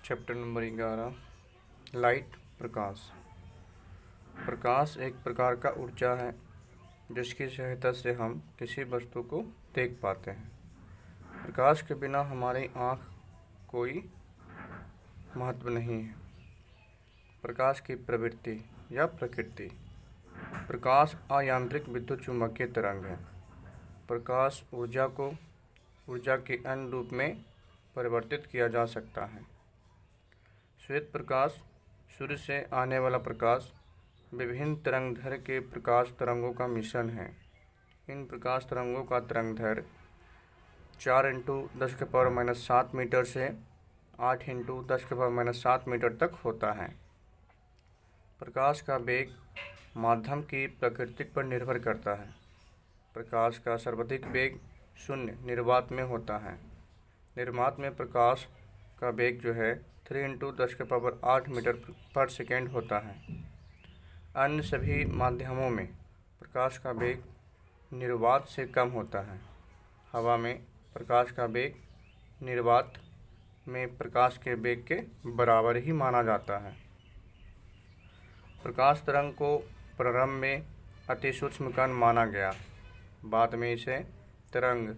Chapter number 11 light प्रकाश। प्रकाश एक प्रकार का ऊर्जा है जिसकी सहायता से हम किसी वस्तु को देख पाते हैं। प्रकाश के बिना हमारी आँख कोई महत्व नहीं है। प्रकाश की प्रवृत्ति या प्रकृति। प्रकाश अयांत्रिक विद्युत चुम्बकीय तरंग है। प्रकाश ऊर्जा को ऊर्जा के अन्य रूप में परिवर्तित किया जा सकता है। श्वेत प्रकाश सूर्य से आने वाला प्रकाश विभिन्न तरंगदैर्घ्य के प्रकाश तरंगों का मिश्रण है। इन प्रकाश तरंगों का तरंगदैर्घ्य 4×10⁻⁷ मीटर से 8×10⁻⁷ मीटर तक होता है। प्रकाश का वेग माध्यम की प्रकृति पर निर्भर करता है। प्रकाश का सर्वाधिक वेग शून्य निर्वात में होता है। निर्वात में प्रकाश का वेग जो है 3×10⁸ मीटर पर सेकेंड होता है। अन्य सभी माध्यमों में प्रकाश का वेग निर्वात से कम होता है। हवा में प्रकाश का वेग निर्वात में प्रकाश के वेग के बराबर ही माना जाता है। प्रकाश तरंग को प्रारंभ में अति सूक्ष्म कण माना गया, बाद में इसे तरंग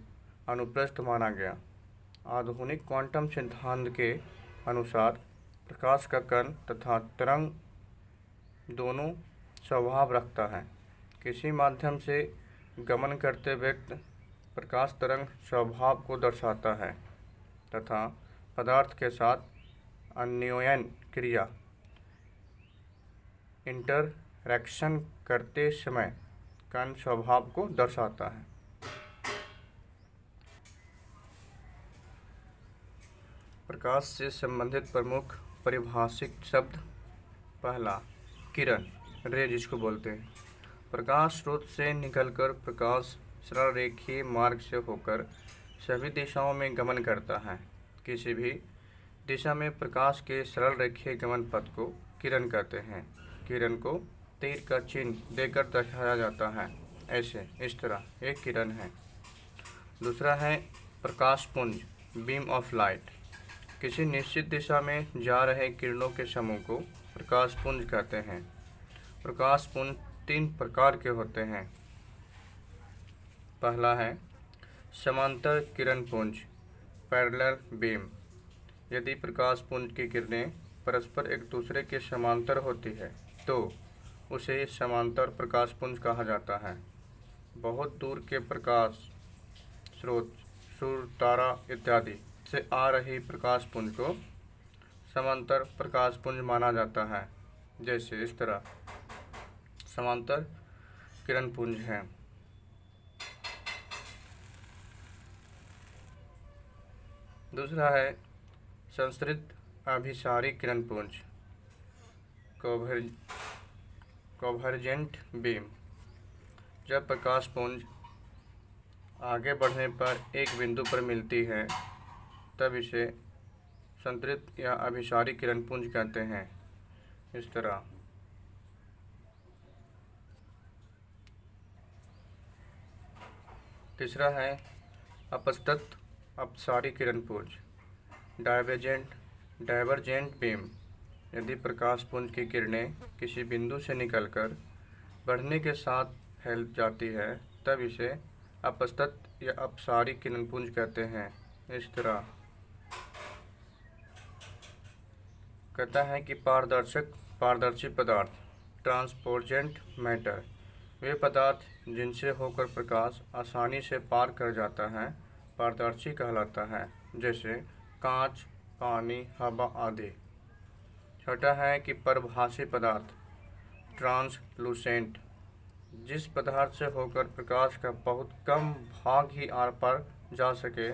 अनुप्रस्थ माना गया। आधुनिक क्वांटम सिद्धांत के अनुसार प्रकाश का कण तथा तरंग दोनों स्वभाव रखता है। किसी माध्यम से गमन करते वक्त प्रकाश तरंग स्वभाव को दर्शाता है तथा पदार्थ के साथ अन्योन्य क्रिया इंटरैक्शन करते समय कण स्वभाव को दर्शाता है। प्रकाश से संबंधित प्रमुख परिभाषित शब्द। पहला, किरण, रे जिसको बोलते हैं। प्रकाश स्रोत से निकलकर प्रकाश सरल रेखीय मार्ग से होकर सभी दिशाओं में गमन करता है। किसी भी दिशा में प्रकाश के सरल रेखीय गमन पथ को किरण कहते हैं। किरण को तीर का चिन्ह देकर दर्शाया जाता है। ऐसे इस तरह एक किरण है। दूसरा है प्रकाश पुंज, बीम ऑफ लाइट। किसी निश्चित दिशा में जा रहे किरणों के समूह को प्रकाश पुंज कहते हैं। प्रकाश पुंज 3 प्रकार के होते हैं। पहला है समांतर किरण पुंज, पैरेलल बीम। यदि प्रकाश पुंज की किरणें परस्पर एक दूसरे के समांतर होती है तो उसे समांतर प्रकाश पुंज कहा जाता है। बहुत दूर के प्रकाश स्रोत, सूर्य, तारा इत्यादि से आ रही प्रकाश पुंज को समांतर प्रकाश पुंज माना जाता है। जैसे इस तरह समांतर किरण पुंज है। दूसरा है संसरित अभिसारी किरण पुंज, कॉन्वर्जेंट बीम। जब प्रकाश पुंज आगे बढ़ने पर एक बिंदु पर मिलती है तब इसे संतरित या अभिसारी किरण पुंज कहते हैं। इस तरह तीसरा है अपसतत अपसारी किरण पुंज, डाइवर्जेंट बीम। यदि प्रकाश पुंज की किरणें किसी बिंदु से निकलकर बढ़ने के साथ फैल जाती है तब इसे अपसतत या अपसारी किरण पुंज कहते हैं। इस तरह कहता है कि पारदर्शी पदार्थ, ट्रांसपोजेंट मैटर, वे पदार्थ जिनसे होकर प्रकाश आसानी से पार कर जाता है पारदर्शी कहलाता है। जैसे कांच, पानी, हवा आदि। छठा है कि परभासी पदार्थ, ट्रांसलूसेंट, जिस पदार्थ से होकर प्रकाश का बहुत कम भाग ही आर पार जा सके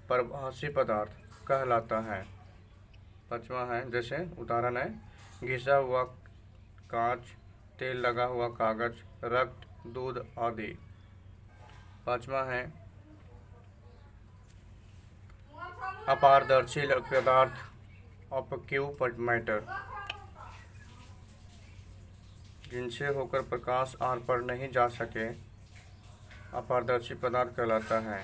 परभासी पदार्थ कहलाता है। पाँचवा है, जैसे उदाहरण है घिसा हुआ कांच, तेल लगा हुआ कागज, रक्त, दूध आदि। पाँचवा है अपारदर्शी पदार्थ, ऑपक्यू मैटर, जिनसे होकर प्रकाश आर पार नहीं जा सके अपारदर्शी पदार्थ कहलाता है।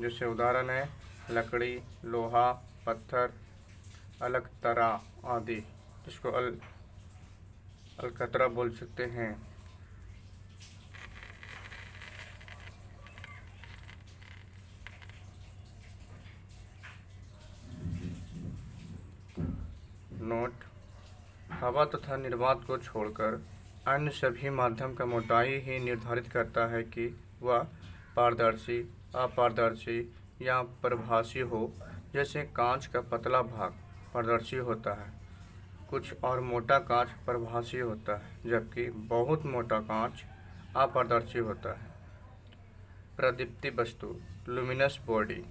जैसे उदाहरण है लकड़ी, लोहा, पत्थर, अलकतरा आदि, जिसको अलकतरा बोल सकते हैं। नोट: हवा तथा निर्वात को छोड़कर अन्य सभी माध्यम का मोटाई ही निर्धारित करता है कि वह पारदर्शी, अपारदर्शी या प्रभासी हो। जैसे कांच का पतला भाग पारदर्शी होता है, कुछ और मोटा कांच प्रभासी होता है, जबकि बहुत मोटा कांच अपारदर्शी होता है। प्रदीप्ति वस्तु लुमिनस बॉडी: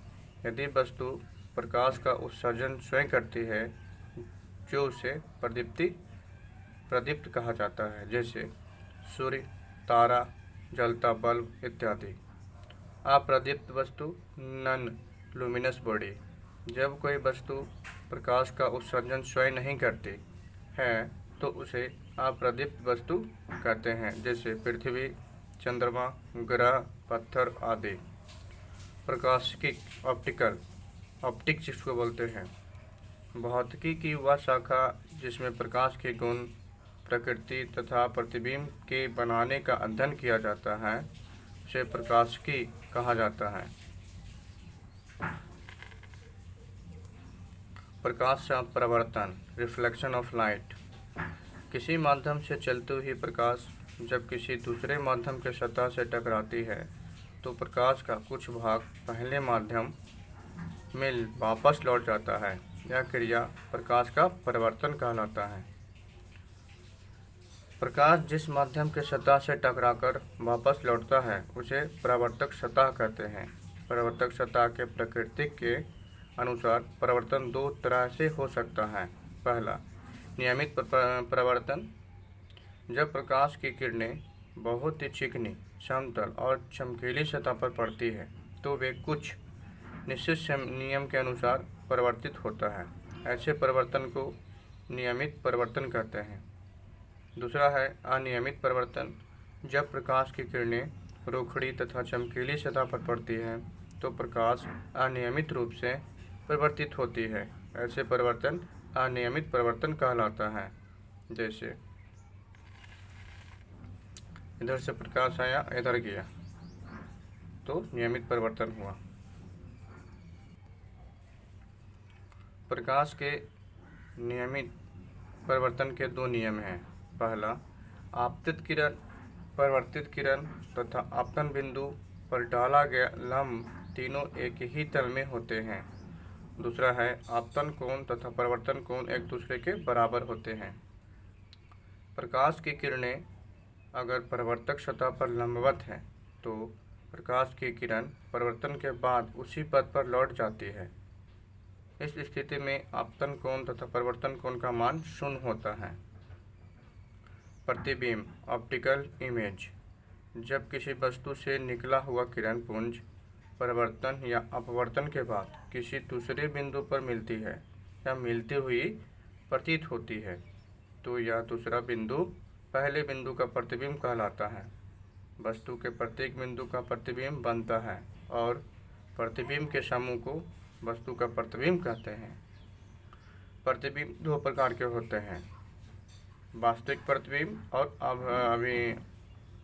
यदि वस्तु प्रकाश का उत्सर्जन स्वयं करती है, जो उसे प्रदीप्त कहा जाता है, जैसे सूर्य, तारा, जलता बल्ब इत्यादि। अप्रदीप्त वस्तु नन लुमिनस बॉडी: जब कोई वस्तु प्रकाश का उत्सर्जन स्वयं नहीं करती है तो उसे अप्रदीप्त वस्तु कहते हैं, जैसे पृथ्वी, चंद्रमा, ग्रह, पत्थर आदि। प्रकाशिकी ऑप्टिक्स जिसको बोलते हैं, भौतिकी की वह शाखा जिसमें प्रकाश के गुण, प्रकृति तथा प्रतिबिंब के बनाने का अध्ययन किया जाता है, उसे प्रकाशिकी कहा जाता है। प्रकाश का प्रवर्तन रिफ्लेक्शन ऑफ लाइट: किसी माध्यम से चलते हुए प्रकाश जब किसी दूसरे माध्यम के सतह से टकराती है तो प्रकाश का कुछ भाग पहले माध्यम में वापस लौट जाता है। यह क्रिया प्रकाश का परिवर्तन कहलाता है। प्रकाश जिस माध्यम के सतह से टकराकर वापस लौटता है उसे परावर्तक सतह कहते हैं। परावर्तक सतह के प्रकृति के अनुसार परावर्तन दो तरह से हो सकता है। पहला, नियमित परावर्तन: जब प्रकाश की किरणें बहुत ही चिकनी, समतल और चमकीली सतह पर पड़ती है तो वे कुछ निश्चित नियम के अनुसार परिवर्तित होता है। ऐसे परिवर्तन को नियमित परिवर्तन कहते हैं। दूसरा है अनियमित परिवर्तन: जब प्रकाश की किरणें रूखड़ी तथा चमकीली सतह पर पड़ती हैं तो प्रकाश अनियमित रूप से परिवर्तित होती है। ऐसे परिवर्तन अनियमित परिवर्तन कहलाता है। जैसे इधर से प्रकाश आया, इधर गया, तो नियमित परिवर्तन हुआ। प्रकाश के नियमित परिवर्तन के दो नियम हैं। पहला, आपतित किरण, परावर्तित किरण तथा आपतन बिंदु पर डाला गया लंब तीनों एक ही तल में होते हैं। दूसरा है आपतन कोण तथा परावर्तन कोण एक दूसरे के बराबर होते हैं। प्रकाश की किरणें अगर परावर्तक सतह पर लंबवत हैं तो प्रकाश की किरण परावर्तन के बाद उसी पथ पर लौट जाती है। इस स्थिति में आपतन कोण तथा परावर्तन कोण का मान शून्य होता है। प्रतिबिंब ऑप्टिकल इमेज: जब किसी वस्तु से निकला हुआ किरण पुंज परावर्तन या अपवर्तन के बाद किसी दूसरे बिंदु पर मिलती है या मिलती हुई प्रतीत होती है तो यह दूसरा बिंदु पहले बिंदु का प्रतिबिंब कहलाता है। वस्तु के प्रत्येक बिंदु का प्रतिबिंब बनता है और प्रतिबिंब के समूह को वस्तु का प्रतिबिंब कहते हैं। प्रतिबिंब दो प्रकार के होते हैं, वास्तविक प्रतिबिंब और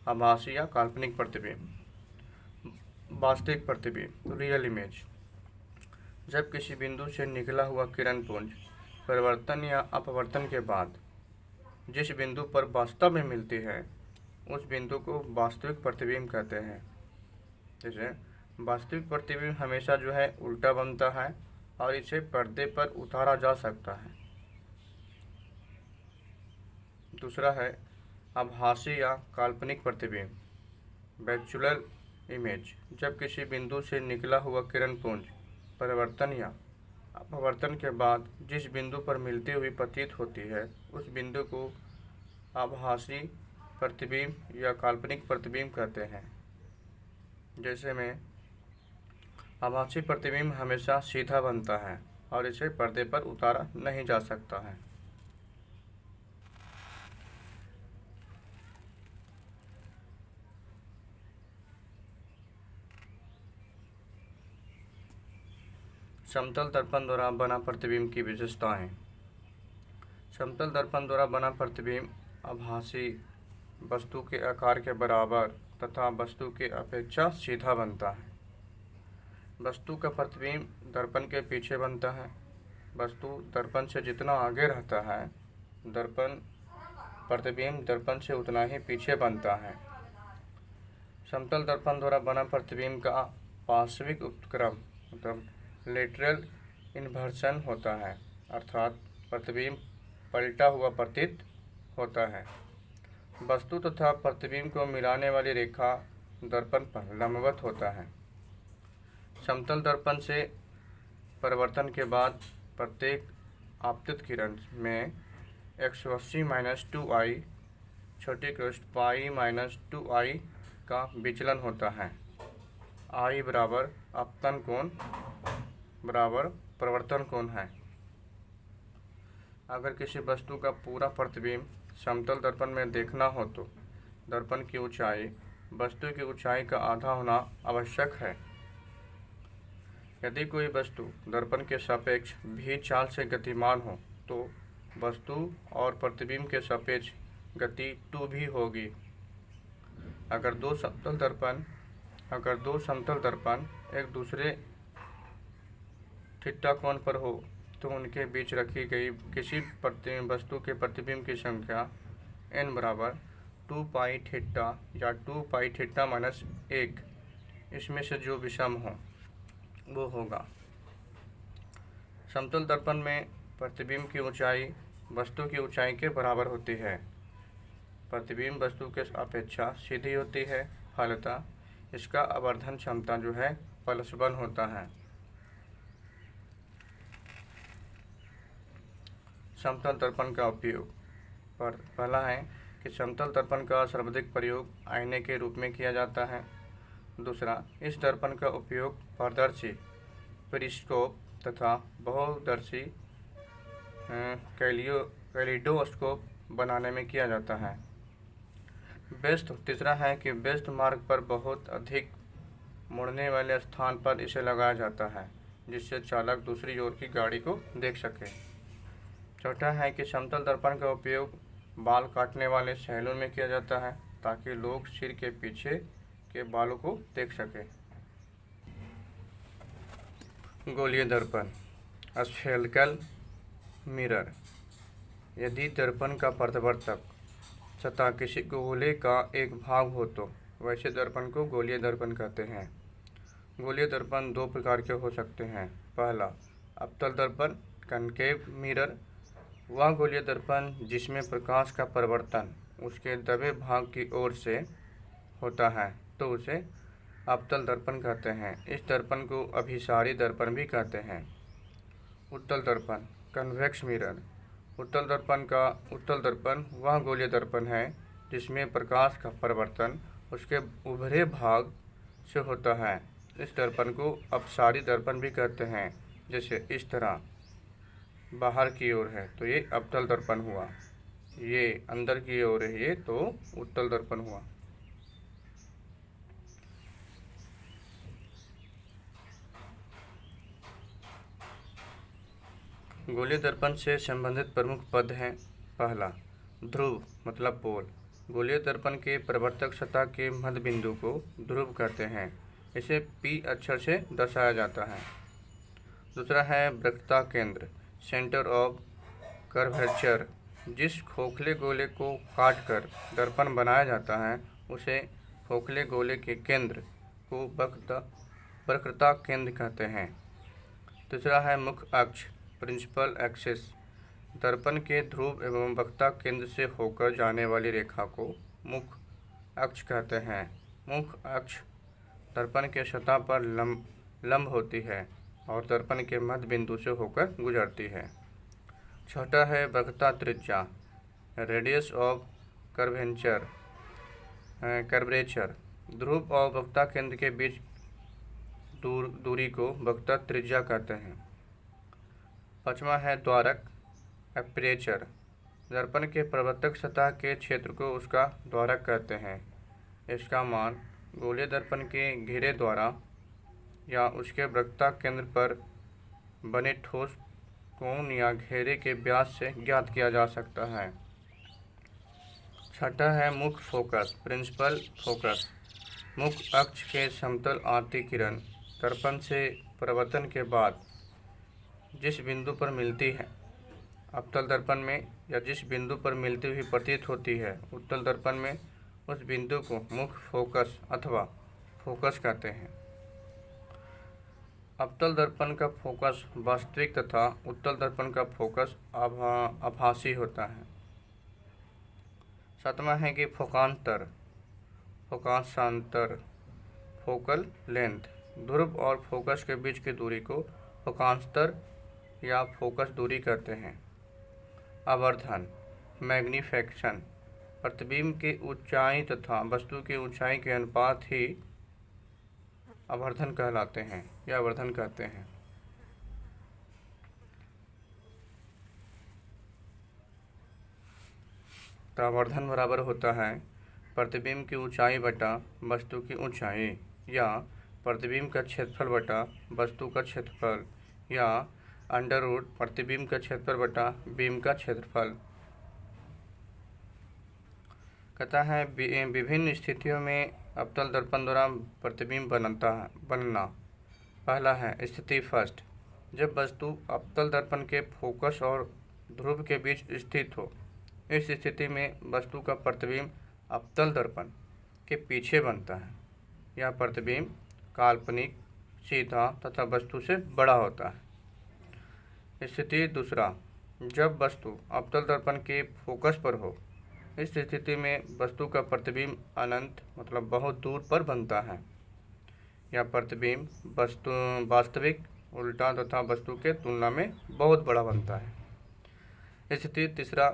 आभासी या काल्पनिक प्रतिबिंब। वास्तविक प्रतिबिंब रियल इमेज: जब किसी बिंदु से निकला हुआ किरण पुंज परिवर्तन या अपवर्तन के बाद जिस बिंदु पर वास्तव में मिलती है उस बिंदु को वास्तविक प्रतिबिंब कहते हैं। जैसे वास्तविक प्रतिबिंब हमेशा जो है उल्टा बनता है और इसे पर्दे पर उतारा जा सकता है। दूसरा है आभासी या काल्पनिक प्रतिबिंब वर्चुअल इमेज: जब किसी बिंदु से निकला हुआ किरण पुंज परिवर्तन या अपवर्तन के बाद जिस बिंदु पर मिलती हुई प्रतीत होती है उस बिंदु को आभासी प्रतिबिंब या काल्पनिक प्रतिबिंब कहते हैं। जैसे में आभासी प्रतिबिंब हमेशा सीधा बनता है और इसे पर्दे पर उतारा नहीं जा सकता है। समतल दर्पण द्वारा बना प्रतिबिंब की विशेषताएं। समतल दर्पण द्वारा बना प्रतिबिंब आभासी वस्तु के आकार के बराबर तथा वस्तु के अपेक्षा सीधा बनता है। वस्तु का प्रतिबिंब दर्पण के पीछे बनता है। वस्तु दर्पण से जितना आगे रहता है, प्रतिबिंब दर्पण से उतना ही पीछे बनता है। समतल दर्पण द्वारा बना प्रतिबिंब का पार्श्विक उत्क्रम मतलब लेटरल इन्वर्सन होता है, अर्थात प्रतिबिंब पलटा हुआ प्रतीत होता है। वस्तु तथा प्रतिबिंब को मिलाने वाली रेखा दर्पण पर लंबवत होता है। समतल दर्पण से परिवर्तन के बाद प्रत्येक आपतित किरण में 180-2i छोटी कृष्ट पाई -2i का विचलन होता है। i बराबर अपतन कोण बराबर परिवर्तन कोण है। अगर किसी वस्तु का पूरा प्रतिबिंब समतल दर्पण में देखना हो तो दर्पण की ऊंचाई वस्तु की ऊंचाई का आधा होना आवश्यक है। यदि कोई वस्तु दर्पण के सापेक्ष भी चाल से गतिमान हो तो वस्तु और प्रतिबिंब के सापेक्ष गति 2 भी होगी। अगर दो समतल दर्पण एक दूसरे थीटा कोण पर हो तो उनके बीच रखी गई किसी वस्तु के प्रतिबिंब की संख्या n बराबर 2π थीटा या 2π थीटा -1 इसमें से जो विषम हो वो होगा। समतल दर्पण में प्रतिबिंब की ऊंचाई वस्तु की ऊंचाई के बराबर होती है। प्रतिबिंब वस्तु के अपेक्षा सीधी होती है, फलतः इसका आवर्धन क्षमता जो है +1 होता है। समतल दर्पण का उपयोग पहला है कि समतल दर्पण का सर्वाधिक प्रयोग आईने के रूप में किया जाता है। दूसरा, इस दर्पण का उपयोग पारदर्शी पेरिस्कोप तथा बहुदर्शी कैलिडोस्कोप बनाने में किया जाता है। तीसरा है कि व्यस्त मार्ग पर बहुत अधिक मुड़ने वाले स्थान पर इसे लगाया जाता है जिससे चालक दूसरी ओर की गाड़ी को देख सके। चौथा है कि समतल दर्पण का उपयोग बाल काटने वाले सैलून में किया जाता है ताकि लोग सिर के पीछे के बालों को देख सके। गोलीय दर्पण स्फेरिकल मिरर। यदि दर्पण का परावर्तक सतह किसी गोले का एक भाग हो तो वैसे दर्पण को गोलीय दर्पण कहते हैं। गोलीय दर्पण 2 प्रकार के हो सकते हैं। पहला, अवतल दर्पण कनकेव मिरर। वह गोलीय दर्पण जिसमें प्रकाश का परावर्तन उसके दबे भाग की ओर से होता है तो उसे अवतल दर्पण कहते हैं। इस दर्पण को अभिसारी दर्पण भी कहते हैं। उत्तल दर्पण कन्वेक्स मिरर। उत्तल दर्पण वह गोलीय दर्पण है जिसमें प्रकाश का परावर्तन उसके उभरे भाग से होता है। इस दर्पण को अपसारी दर्पण भी कहते हैं। जैसे इस तरह बाहर की ओर है तो ये अवतल दर्पण हुआ, ये अंदर की ओर है ये तो उत्तल दर्पण हुआ। गोलीय दर्पण से संबंधित प्रमुख पद हैं। पहला, ध्रुव मतलब पोल। गोलीय दर्पण के परावर्तक सतह के मध्य बिंदु को ध्रुव कहते हैं। इसे P अक्षर से दर्शाया जाता है। दूसरा है वक्रता केंद्र सेंटर ऑफ कर्वेचर। जिस खोखले गोले को काटकर दर्पण बनाया जाता है उसे खोखले गोले के केंद्र को वक्रता केंद्र कहते हैं। तीसरा है मुख्य अक्ष प्रिंसिपल एक्सिस। दर्पण के ध्रुव एवं वक्रता केंद्र से होकर जाने वाली रेखा को मुख्य अक्ष कहते हैं। मुख्य अक्ष दर्पण के सतह पर लंब होती है और दर्पण के मध्य बिंदु से होकर गुजरती है। छठा है वक्रता त्रिज्या रेडियस ऑफ कर्वेचर। ध्रुव और वक्रता केंद्र के बीच दूरी को वक्रता त्रिज्या कहते हैं। पांचवा है द्वारक एपर्चर। दर्पण के परावर्तक सतह के क्षेत्र को उसका द्वारक कहते हैं। इसका मान गोलीय दर्पण के घेरे द्वारा या उसके वक्रता केंद्र पर बने ठोस कोण या घेरे के व्यास से ज्ञात किया जा सकता है। छठा है मुख्य फोकस, प्रिंसिपल फोकस। मुख्य अक्ष के समतल आती किरण दर्पण से परावर्तन के बाद जिस बिंदु पर मिलती है, अवतल दर्पण में या जिस बिंदु पर मिलती हुई प्रतीत होती है उत्तल दर्पण में, उस बिंदु को मुख्य फोकस अथवा फोकस कहते हैं। अवतल दर्पण का फोकस वास्तविक तथा उत्तल दर्पण का फोकस आभासी होता है। सातवां है कि फोकांतर, फोकांशांतर, फोकल लेंथ। ध्रुव और फोकस के बीच की दूरी को फोकांतर या फोकस दूरी कहते हैं। आवर्धन, मैग्नीफिकेशन। प्रतिबिंब की ऊंचाई तथा वस्तु की ऊंचाई के अनुपात ही आवर्धन कहलाते हैं या आवर्धन कहते हैं। तो आवर्धन बराबर होता है प्रतिबिंब की ऊंचाई बटा वस्तु की ऊंचाई, या प्रतिबिंब का क्षेत्रफल बटा वस्तु का क्षेत्रफल, या अंडर रूट प्रतिबिंब का क्षेत्रफल बटा बिंब का क्षेत्रफल। कहता है विभिन्न स्थितियों में अवतल दर्पण द्वारा प्रतिबिंब बनना। पहला है स्थिति फर्स्ट, जब वस्तु अवतल दर्पण के फोकस और ध्रुव के बीच स्थित हो। इस स्थिति में वस्तु का प्रतिबिंब अवतल दर्पण के पीछे बनता है। यह प्रतिबिंब काल्पनिक, सीधा तथा वस्तु से बड़ा होता है। स्थिति दूसरा, जब वस्तु अवतल दर्पण के फोकस पर हो। इस स्थिति में वस्तु का प्रतिबिंब अनंत मतलब बहुत दूर पर बनता है। यह प्रतिबिंब वास्तविक, उल्टा तथा वस्तु के तुलना में बहुत बड़ा बनता है। स्थिति तीसरा,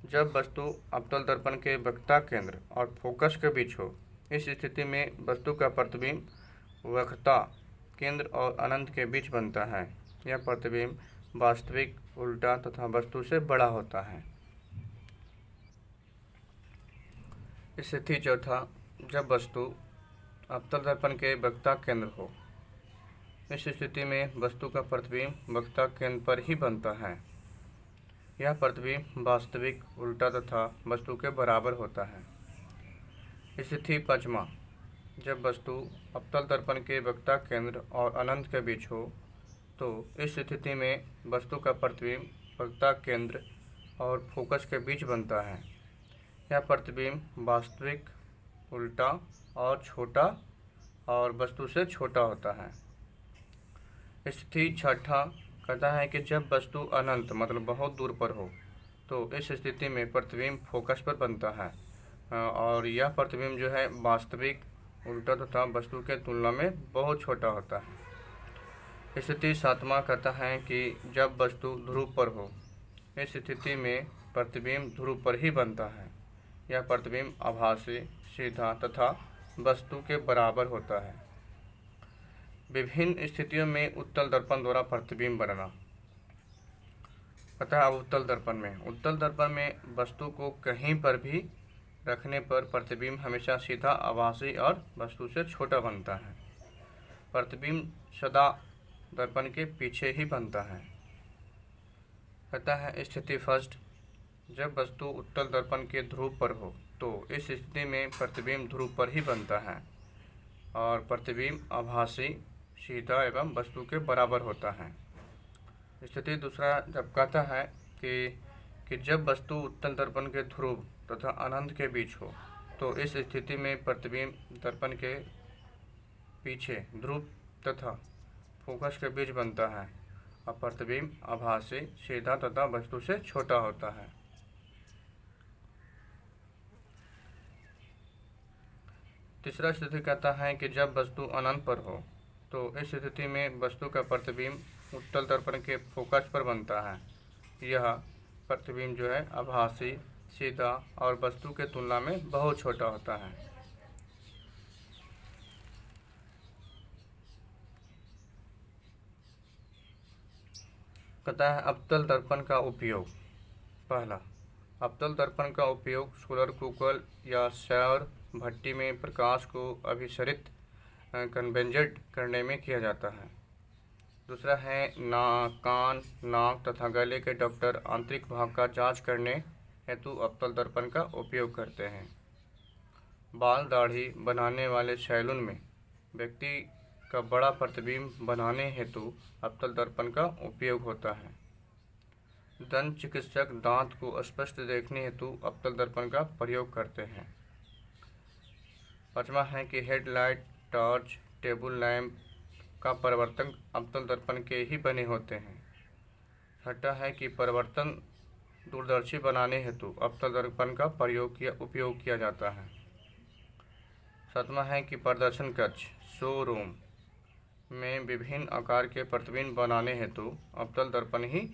जब वस्तु अवतल दर्पण के वक्रता केंद्र और फोकस के बीच हो। इस स्थिति में वस्तु का प्रतिबिंब वक्रता केंद्र और अनंत के बीच बनता है। यह प्रतिबिंब वास्तविक, उल्टा तथा वस्तु से बड़ा होता है। स्थिति चौथा, जब वस्तु अवतल दर्पण के वक्रता केंद्र हो। इस स्थिति में वस्तु का प्रतिबिंब वक्रता केंद्र पर ही बनता है। यह प्रतिबिंब वास्तविक, उल्टा तथा वस्तु के बराबर होता है। स्थिति पाँचवा, जब वस्तु अवतल दर्पण के वक्रता केंद्र और अनंत के बीच हो। तो इस स्थिति में वस्तु का प्रतिबिंब वक्रता केंद्र और फोकस के बीच बनता है। यह प्रतिबिंब वास्तविक, उल्टा और छोटा और वस्तु से छोटा होता है। स्थिति छठा कहता है कि जब वस्तु अनंत मतलब बहुत दूर पर हो। तो इस स्थिति में प्रतिबिंब फोकस पर बनता है और यह प्रतिबिंब जो है वास्तविक, उल्टा तथा वस्तु के तुलना में बहुत छोटा होता है। स्थिति सातवां कहता है कि जब वस्तु ध्रुव पर हो। इस स्थिति में प्रतिबिंब ध्रुव पर ही बनता है। यह प्रतिबिंब आभासी, सीधा तथा वस्तु के बराबर होता है। विभिन्न स्थितियों में उत्तल दर्पण द्वारा प्रतिबिंब बनना। पता है उत्तल दर्पण में वस्तु को कहीं पर भी रखने पर प्रतिबिंब हमेशा सीधा, आभासी और वस्तु से छोटा बनता है। प्रतिबिंब सदा दर्पण के पीछे ही बनता है। कहता है स्थिति फर्स्ट, जब वस्तु उत्तल दर्पण के ध्रुव पर हो। तो इस स्थिति में प्रतिबिंब ध्रुव पर ही बनता है और प्रतिबिंब आभासी, सीधा एवं वस्तु के बराबर होता है। स्थिति दूसरा जब कहता है कि जब वस्तु उत्तल दर्पण के ध्रुव तथा अनंत के बीच हो। तो इस स्थिति में प्रतिबिंब दर्पण के पीछे ध्रुव तथा फोकस के बीच बनता है और प्रतिबिंब आभासी, सीधा तथा वस्तु से छोटा होता है। तीसरा स्थिति कहता है कि जब वस्तु अनंत पर हो। तो इस स्थिति में वस्तु का प्रतिबिंब उत्तल दर्पण के फोकस पर बनता है। यह प्रतिबिंब जो है आभासी, सीधा और वस्तु के तुलना में बहुत छोटा होता है। कहता है अवतल दर्पण का उपयोग। पहला, अवतल दर्पण का उपयोग सोलर कुकर या सौर भट्टी में प्रकाश को अभिसरित कन्वेंजेंट करने में किया जाता है। दूसरा है कान, नाक तथा गले के डॉक्टर आंतरिक भाग का जांच करने हेतु अवतल दर्पण का उपयोग करते हैं। बाल दाढ़ी बनाने वाले सैलून में व्यक्ति का बड़ा प्रतिबिंब बनाने हेतु अवतल दर्पण का उपयोग होता है। दंत चिकित्सक दांत को स्पष्ट देखने हेतु अवतल दर्पण का प्रयोग करते हैं। पाँचवा है कि हेडलाइट, टॉर्च, टेबल लैंप का परिवर्तन अवतल दर्पण के ही बने होते हैं। छठा है कि परिवर्तन दूरदर्शी बनाने हेतु अवतल दर्पण का उपयोग किया जाता है। सातवां है कि प्रदर्शन कक्ष, शोरूम में विभिन्न आकार के प्रतिबिंब बनाने हेतु अवतल दर्पण ही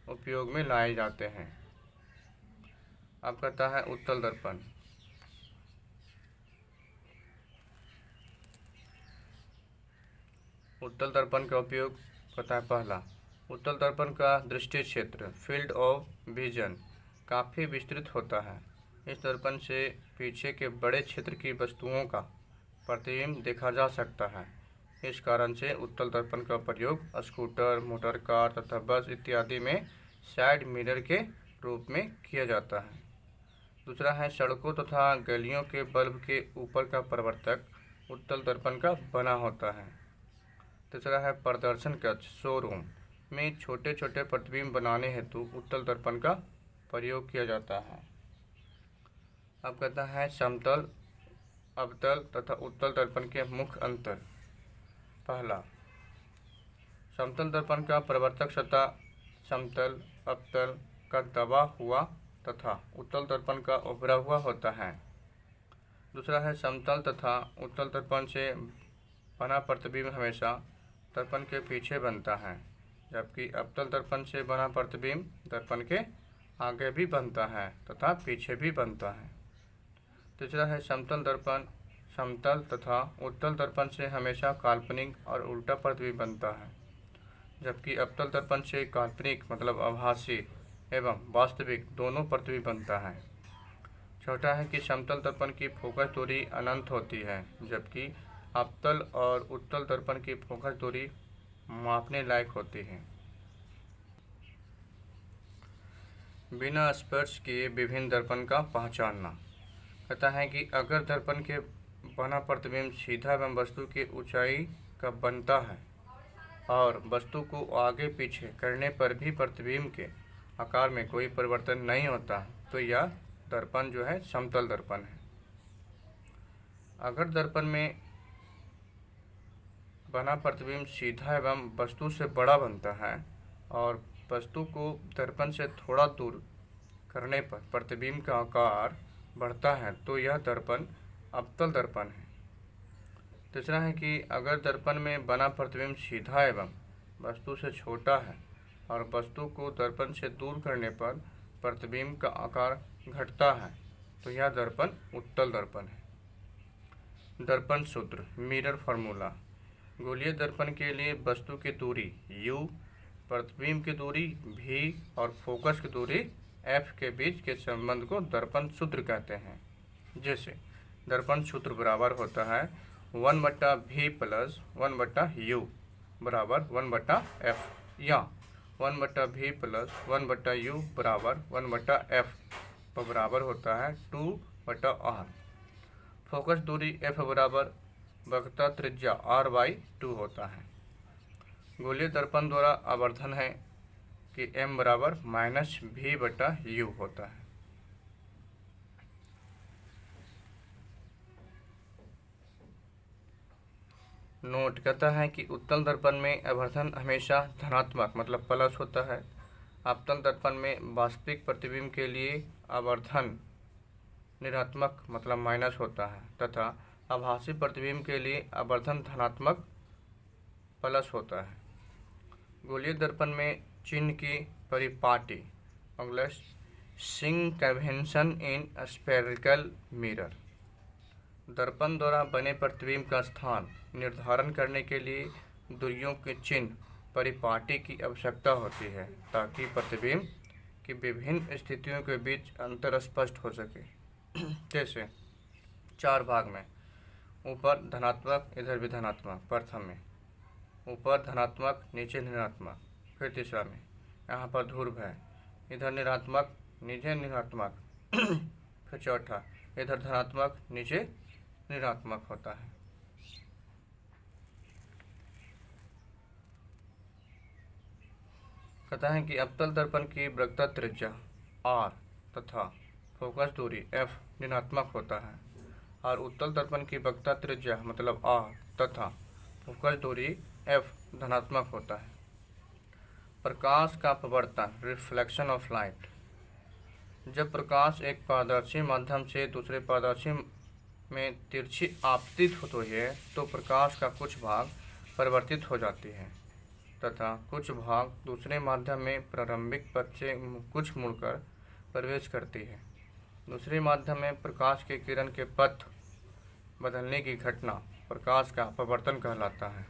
उपयोग में लाए जाते हैं। अब कहता है उत्तल दर्पण। उत्तल दर्पण का उपयोग करता है। पहला, उत्तल दर्पण का दृष्टि क्षेत्र, फील्ड ऑफ विजन, काफ़ी विस्तृत होता है। इस दर्पण से पीछे के बड़े क्षेत्र की वस्तुओं का प्रतिबिंब देखा जा सकता है। इस कारण से उत्तल दर्पण का प्रयोग स्कूटर, मोटर कार तथा बस इत्यादि में साइड मिरर के रूप में किया जाता है। दूसरा है सड़कों तथा गलियों के बल्ब के ऊपर का प्रवर्तक उत्तल दर्पण का बना होता है। तीसरा है प्रदर्शन कक्ष, शोरूम में छोटे छोटे प्रतिबिंब बनाने हेतु उत्तल दर्पण का प्रयोग किया जाता है। अब कहता है समतल, अवतल तथा उत्तल दर्पण के मुख्य अंतर। पहला, समतल दर्पण का प्रवर्तक सतह समतल, अवतल का दबा हुआ तथा उत्तल दर्पण का उभरा हुआ होता है। दूसरा है समतल तथा उत्तल दर्पण से बना प्रतिबिंब हमेशा दर्पण के पीछे बनता है, जबकि अवतल दर्पण से बना प्रतिबिंब दर्पण के आगे भी बनता है तथा पीछे भी बनता है। तीसरा है समतल दर्पण समतल तथा उत्तल दर्पण से हमेशा काल्पनिक और उल्टा प्रतिबिंब बनता है, जबकि अवतल दर्पण से काल्पनिक मतलब आभासी एवं वास्तविक दोनों प्रतिबिंब बनता है। चौथा है कि समतल दर्पण की फोकस दूरी अनंत होती है, जबकि अवतल और उत्तल दर्पण की फोकस दूरी मापने लायक होती है। बिना स्पर्श किए विभिन्न दर्पण का पहचानना। कहता है कि अगर दर्पण के बना प्रतिबिंब सीधा एवं वस्तु की ऊंचाई का बनता है और वस्तु को आगे पीछे करने पर भी प्रतिबिंब के आकार में कोई परिवर्तन नहीं होता, तो यह दर्पण जो है समतल दर्पण है। अगर दर्पण में बना प्रतिबिंब सीधा एवं वस्तु से बड़ा बनता है और वस्तु को दर्पण से थोड़ा दूर करने पर प्रतिबिंब का आकार बढ़ता है, तो यह दर्पण अवतल दर्पण है। तीसरा है कि अगर दर्पण में बना प्रतिबिंब सीधा एवं वस्तु से छोटा है और वस्तु को दर्पण से दूर करने पर प्रतिबिंब का आकार घटता है, तो यह दर्पण उत्तल दर्पण है। दर्पण सूत्र, मिरर फार्मूला। गोलीय दर्पण के लिए वस्तु की दूरी u, प्रतिबिंब की दूरी v और फोकस की दूरी f के बीच के संबंध को दर्पण सूत्र कहते हैं। जैसे दर्पण सूत्र बराबर होता है 1/v प्लस 1/u बराबर 1/f या 1/v प्लस 1/u बराबर 1/f बराबर होता है 2/r। फोकस दूरी f बराबर वक्रता त्रिज्या r/2 होता है। गोलीय दर्पण द्वारा आवर्धन है कि m बराबर -v/u होता है। नोट कहता है कि उत्तल दर्पण में आवर्धन हमेशा धनात्मक मतलब प्लस होता है। अवतल दर्पण में वास्तविक प्रतिबिंब के लिए आवर्धन ऋणात्मक मतलब माइनस होता है तथा आभासी प्रतिबिंब के लिए आवर्धन धनात्मक प्लस होता है। गोलीय दर्पण में चिन्ह की परिपाटी इंग्लिश सिंग कन्वेंशन इन स्फेरिकल मिरर। दर्पण द्वारा बने प्रतिबिंब का स्थान निर्धारण करने के लिए दूरियों के चिन्ह परिपाटी की आवश्यकता होती है, ताकि प्रतिबिंब की विभिन्न स्थितियों के बीच अंतर स्पष्ट हो सके। जैसे 4 भाग में, ऊपर धनात्मक, इधर भी धनात्मक। प्रथम में ऊपर धनात्मक, नीचे ऋणात्मक। फिर तीसरा में यहाँ पर ध्रुव है, इधर ऋणात्मक, नीचे ऋणात्मक। फिर चौथा, इधर धनात्मक, नीचे ऋणात्मक होता है। कहता है कि अवतल दर्पण की वक्रता त्रिज्या r तथा फोकस दूरी f ऋणात्मक होता है और उत्तल दर्पण की वक्रता त्रिज्या मतलब r तथा फोकस दूरी f धनात्मक होता है। प्रकाश का अपवर्तन, रिफ्लेक्शन ऑफ लाइट। जब प्रकाश एक पारदर्शी माध्यम से दूसरे पारदर्शी में तिरछी आपतित होती है तो प्रकाश का कुछ भाग परिवर्तित हो जाती है तथा कुछ भाग दूसरे माध्यम में प्रारंभिक पथ से कुछ मुड़कर प्रवेश करती है। दूसरे माध्यम में प्रकाश के किरण के पथ बदलने की घटना प्रकाश का अपवर्तन कहलाता है।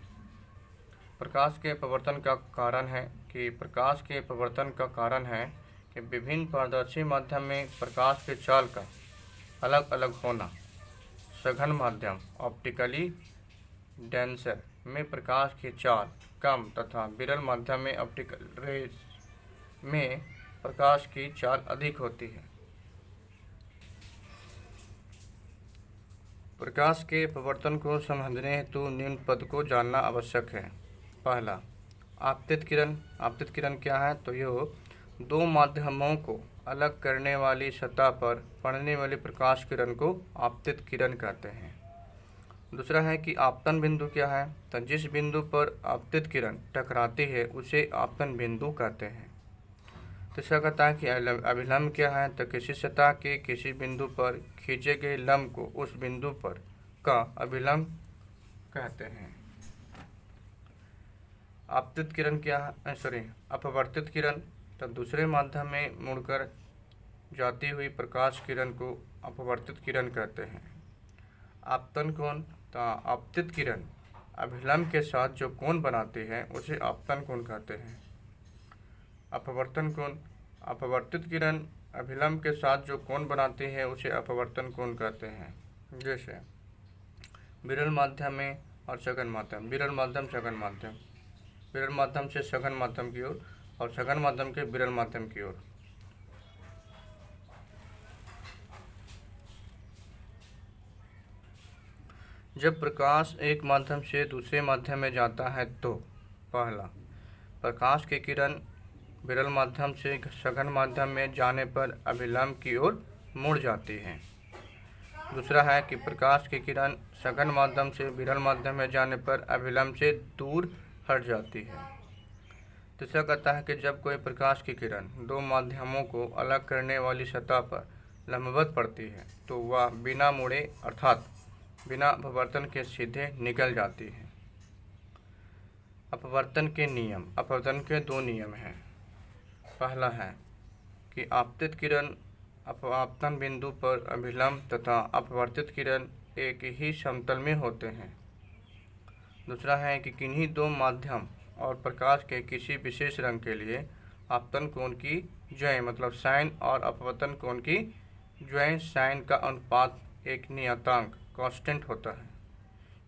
प्रकाश के अपवर्तन का कारण है कि विभिन्न पारदर्शी माध्यम में प्रकाश के चाल का अलग अलग होना। सघन माध्यम ऑप्टिकली डेंसर में प्रकाश की चाल कम तथा विरल माध्यम में ऑप्टिकल रेज में प्रकाश की चाल अधिक होती है। प्रकाश के अपवर्तन को समझने हेतु निम्न पद को जानना आवश्यक है। पहला, आपतित किरण। आपतित किरण क्या है? तो यह दो माध्यमों को अलग करने वाली सतह पर पड़ने वाली प्रकाश किरण को आपतित किरण कहते हैं। दूसरा है कि आपतन बिंदु क्या है? तो जिस बिंदु पर आपतित किरण टकराती है उसे आपतन बिंदु कहते हैं। तीसरा कहता है कि अभिलंब क्या है? तो किसी सतह के किसी बिंदु पर खींचे गए लंब को उस बिंदु पर का अभिलंब कहते हैं। आपतित किरण क्या है? अपवर्तित किरण तो दूसरे माध्यम में मुड़कर जाती हुई प्रकाश किरण को अपवर्तित किरण कहते हैं। आपतन कोण तो आपतित किरण अभिलंब के साथ जो कोण बनाती है उसे आपतन कोण कहते हैं। अपवर्तन कोण, अपवर्तित किरण अभिलंब के साथ जो कोण बनाती है उसे अपवर्तन कोण कहते हैं। जैसे विरल माध्यम में और सघन माध्यम, विरल माध्यम सघन माध्यम, विरल माध्यम से सघन माध्यम की ओर और सघन माध्यम के विरल माध्यम की ओर। जब प्रकाश एक माध्यम से दूसरे माध्यम में जाता है तो पहला, प्रकाश की किरण विरल माध्यम से सघन माध्यम में जाने पर अभिलंब की ओर मुड़ जाती है। दूसरा है कि प्रकाश की किरण सघन माध्यम से विरल माध्यम में जाने पर अभिलंब से दूर हट जाती है। तीसरा कहता है कि जब कोई प्रकाश की किरण दो माध्यमों को अलग करने वाली सतह पर लंबवत पड़ती है तो वह बिना मुड़े अर्थात बिना अपवर्तन के सीधे निकल जाती है। अपवर्तन के नियम। अपवर्तन के दो नियम हैं। पहला है कि आपतित किरण आपतन बिंदु पर अभिलंब तथा अपवर्तित किरण एक ही समतल में होते हैं। दूसरा है कि किन्हीं दो माध्यम और प्रकाश के किसी विशेष रंग के लिए आपतन कोण की ज्वाएं मतलब साइन और अपवर्तन कोण की ज्वाएं साइन का अनुपात एक नियतांक कांस्टेंट होता है।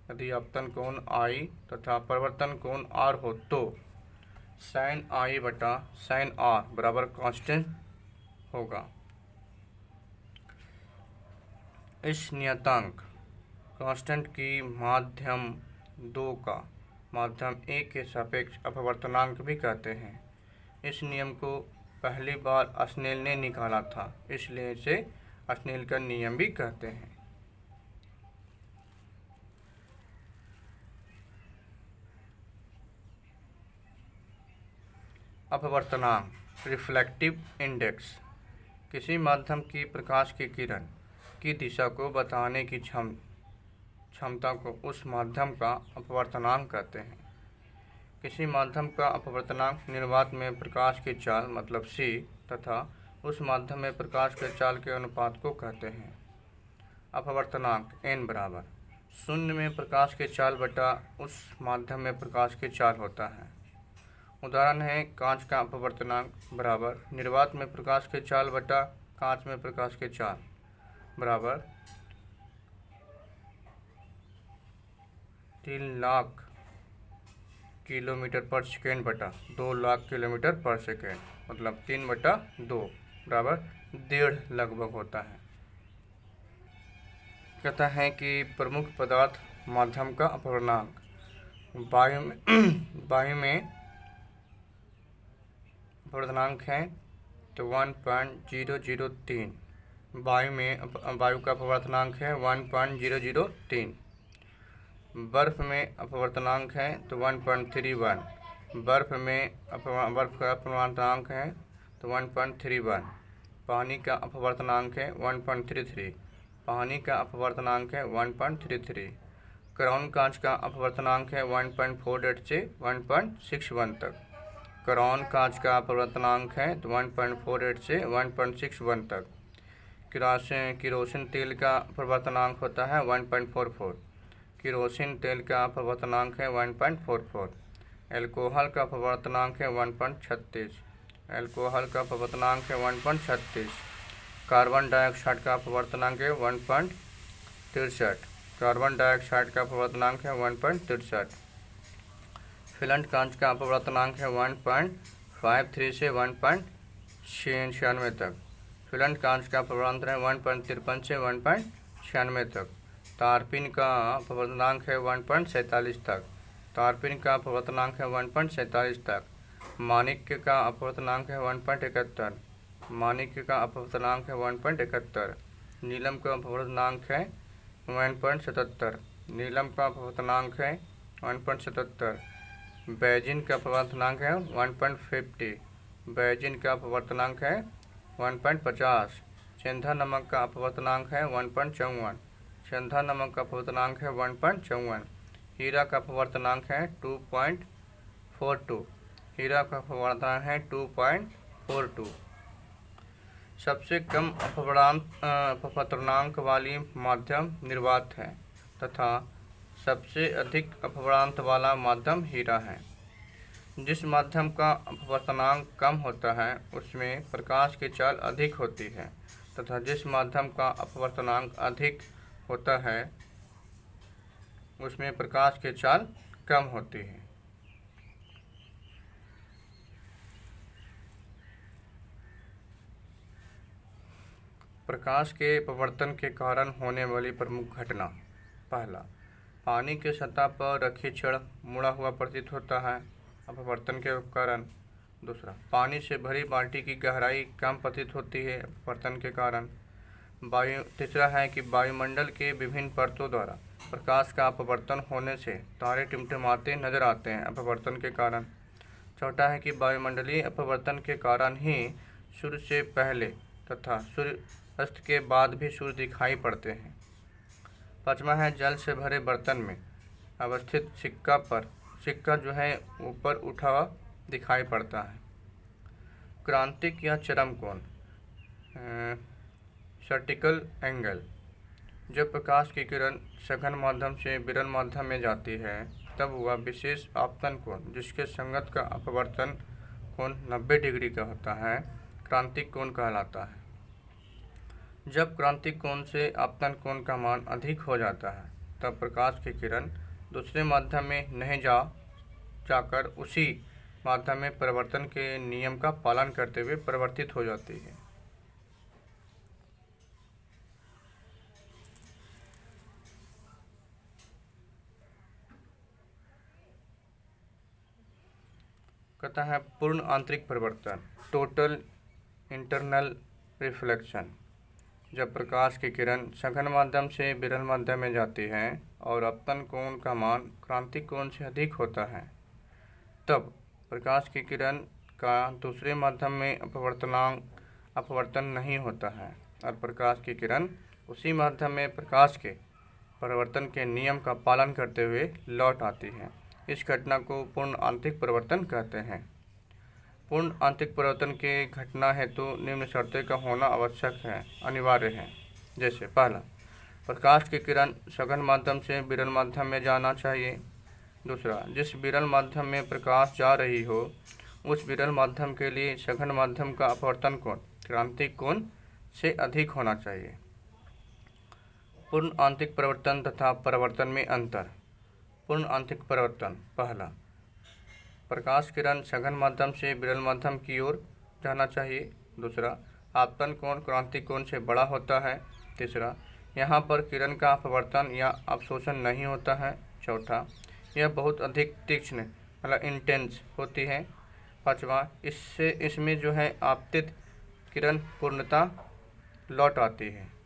यदि आपतन कोण I तथा परिवर्तन कोण R हो तो साइन I बटा साइन R बराबर कांस्टेंट होगा। इस नियतांक कांस्टेंट की माध्यम 2 का माध्यम 1 के सापेक्ष अपवर्तनांक भी कहते हैं। इस नियम को पहली बार स्नेल ने निकाला था, इसलिए इसे स्नेल का नियम भी कहते हैं। अपवर्तनांक, रिफ्लेक्टिव इंडेक्स। किसी माध्यम की प्रकाश की किरण की दिशा को बताने की क्षमता को उस माध्यम का अपवर्तनांक कहते हैं। किसी माध्यम का अपवर्तनांक निर्वात में प्रकाश की चाल मतलब c तथा उस माध्यम में प्रकाश के चाल के अनुपात को कहते हैं। अपवर्तनांक n बराबर 0 में प्रकाश की चाल बटा उस माध्यम में प्रकाश की चाल होता है। उदाहरण है कांच का अपवर्तनांक बराबर निर्वात में प्रकाश की चाल बटा कांच में प्रकाश की चाल बराबर 3 लाख किलोमीटर पर सेकेंड बटा 2 लाख किलोमीटर पर सेकेंड, मतलब 3/2 बराबर 1.5 लगभग होता है। कहता है कि प्रमुख पदार्थ माध्यम का अपवर्तनांक वायु में अपवर्तनांक है तो 1.003, वायु का अपवर्तनांक है 1.003। बर्फ में अपवर्तनांक है तो 1.31, बर्फ का अपवर्तनांक है तो 1.31। पानी का अपवर्तनांक है 1.33, पानी का अपवर्तनांक है 1.33। क्राउन कांच का अपवर्तनांक है 1.48 से 1.61 तक, क्राउन कांच का अपवर्तनांक है तो 1.48 से 1.61 तक। किरोसिन तेल का अपवर्तनांक होता है 1.44, किरोसिन तेल का अपवर्तनांक है 1.44। एल्कोहल का अपवर्तनांक है 1.36, एल्कोहल का अपवर्तनांक है 1.36। कार्बन डाइऑक्साइड का अपवर्तनांक है 1.63, कार्बन डाइऑक्साइड का अपवर्तनांक है 1.63। फिलंट कांच का अपवर्तनांक है 1.53 से 1.96 तक, फिलंट कांच का अपवर्तनांक है 1.53 से 1.96 तक। तारपीन का अपवर्तनांक है 1.47 तक, तारपीन का अपवर्तनांक है 1.47 तक। माणिक्य का अपवर्तनांक है 1.71, माणिक्य का अपवर्तनांक है 1.71। नीलम का अपवर्तनांक है 1.77, नीलम का अपवर्तनांक है 1.77। बेंजीन का अपवर्तनांक है 1.50, बेंजीन का अपवर्तनांक है 1.50। सेंधा नमक का अपवर्तनांक है 1.54, सेंधा नमक का अपवर्तनांक है 1.54। हीरा का अपवर्तनांक है 2.42, हीरा का अपवर्तनांक है 2.42। सबसे कम अपवर्तनांक वाली माध्यम निर्वात है तथा सबसे अधिक अपवर्तनांक वाला माध्यम हीरा है। जिस माध्यम का अपवर्तनांक कम होता है उसमें प्रकाश की चाल अधिक होती है तथा जिस माध्यम का अपवर्तनांक अधिक होता है उसमें प्रकाश की चाल कम होती है। प्रकाश के अपवर्तन के कारण होने वाली प्रमुख घटना। पहला, पानी के सतह पर रखी छड़ मुड़ा हुआ प्रतीत होता है अपवर्तन के कारण। दूसरा, पानी से भरी बाल्टी की गहराई कम प्रतीत होती है अपवर्तन के कारण। तीसरा है कि वायुमंडल के विभिन्न परतों द्वारा प्रकाश का अपवर्तन होने से तारे टिमटिमाते नजर आते हैं अपवर्तन के कारण। चौथा है कि वायुमंडलीय अपवर्तन के कारण ही सूर्य से पहले तथा सूर्य अस्त के बाद भी सूर्य दिखाई पड़ते हैं। पाँचवा है, जल से भरे बर्तन में अवस्थित सिक्का जो है ऊपर उठा हुआ दिखाई पड़ता है। क्रांतिक या चरम कोण, सर्टिकल एंगल। जब प्रकाश की किरण सघन माध्यम से विरल माध्यम में जाती है तब वह विशेष आपतन कोण जिसके संगत का अपवर्तन कोण 90 डिग्री का होता है क्रांतिक कोण कहलाता है। जब क्रांतिक कोण से आपतन कोण का मान अधिक हो जाता है तब प्रकाश की किरण दूसरे माध्यम में नहीं जाकर उसी माध्यम में परिवर्तन के नियम का पालन करते हुए परिवर्तित हो जाती है। कहता है पूर्ण आंतरिक परिवर्तन, टोटल इंटरनल रिफ्लेक्शन। जब प्रकाश की किरण सघन माध्यम से विरल माध्यम में जाती है और आपतन कोण का मान क्रांतिक कोण से अधिक होता है तब प्रकाश की किरण का दूसरे माध्यम में अपवर्तन नहीं होता है और प्रकाश की किरण उसी माध्यम में प्रकाश के परिवर्तन के नियम का पालन करते हुए लौट आती है। इस घटना को पूर्ण आंतरिक परिवर्तन कहते हैं। पूर्ण आंतरिक परिवर्तन के घटना हेतु निम्न शर्तें का होना आवश्यक है, अनिवार्य है। जैसे पहला, प्रकाश की किरण सघन माध्यम से विरल माध्यम में जाना चाहिए। दूसरा, जिस विरल माध्यम में प्रकाश जा रही हो उस विरल माध्यम के लिए सघन माध्यम का अपवर्तन कोण क्रांतिक कोण से अधिक होना चाहिए। पूर्ण आंतरिक परिवर्तन तथा परिवर्तन में अंतर। पूर्ण आंतरिक परिवर्तन। पहला, प्रकाश किरण सघन माध्यम से विरल माध्यम की ओर जाना चाहिए। दूसरा, आपतन कोण क्रांति कोण से बड़ा होता है। तीसरा, यहाँ पर किरण का अपवर्तन या अवशोषण नहीं होता है। चौथा, यह बहुत अधिक तीक्ष्ण मतलब इंटेंस होती है। पाँचवा, इसमें जो है आपतित किरण पूर्णता लौट आती है।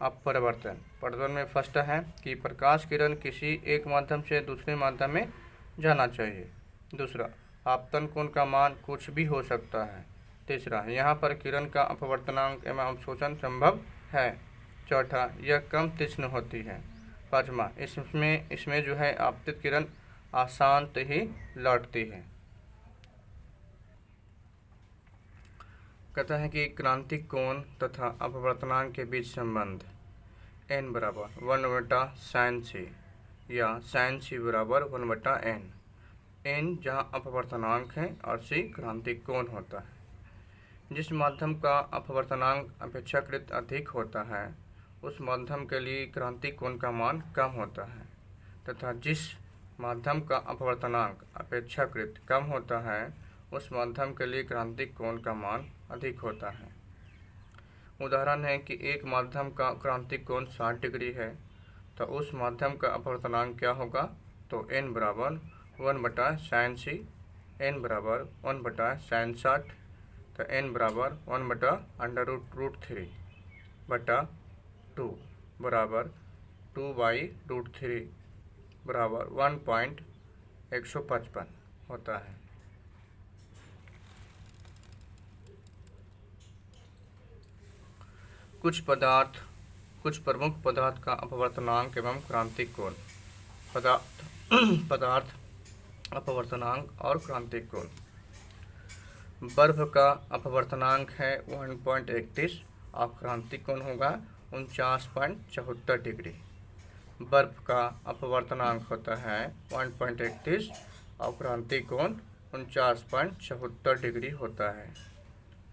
अपवर्तन प्रवर्तन में फर्स्ट है कि प्रकाश किरण किसी एक माध्यम से दूसरे माध्यम में जाना चाहिए। दूसरा, आपतन कोण का मान कुछ भी हो सकता है। तीसरा, यहाँ पर किरण का अपवर्तनांक एवं अवशोषण संभव है। चौथा, यह कम तीक्ष्ण होती है। पाँचवा, इसमें जो है आपतित किरण अशांत ही लौटती है। कहता है कि क्रांतिक कोण तथा अपवर्तनांक के बीच संबंध n बराबर 1/sin c या sin c बराबर 1/n। n जहाँ अपवर्तनांक है और c क्रांतिक कोण होता है। जिस माध्यम का अपवर्तनांक अपेक्षाकृत अधिक होता है उस माध्यम के लिए क्रांतिक कोण का मान कम होता है, तथा जिस माध्यम का अपवर्तनांक अपेक्षाकृत कम होता है उस माध्यम के लिए क्रांतिक कोण का मान अधिक होता है। उदाहरण है कि एक माध्यम का क्रांतिक कोण 60 डिग्री है तो उस माध्यम का अपवर्तनांक क्या होगा? तो n बराबर 1/sin c, n बराबर 1/sin 60, तो n बराबर 1/√3 बटा 2 बराबर 2/√3 बराबर 1.155 होता है। कुछ प्रमुख पदार्थ का अपवर्तनांक एवं क्रांतिक कोण। पदार्थ अपवर्तनांक और क्रांतिक कोण। बर्फ का अपवर्तनांक है 1.31 और क्रांतिक कोण होगा 49.74 डिग्री। बर्फ का अपवर्तनांक होता है 1.31 और क्रांतिक कोण 49.74 डिग्री होता है।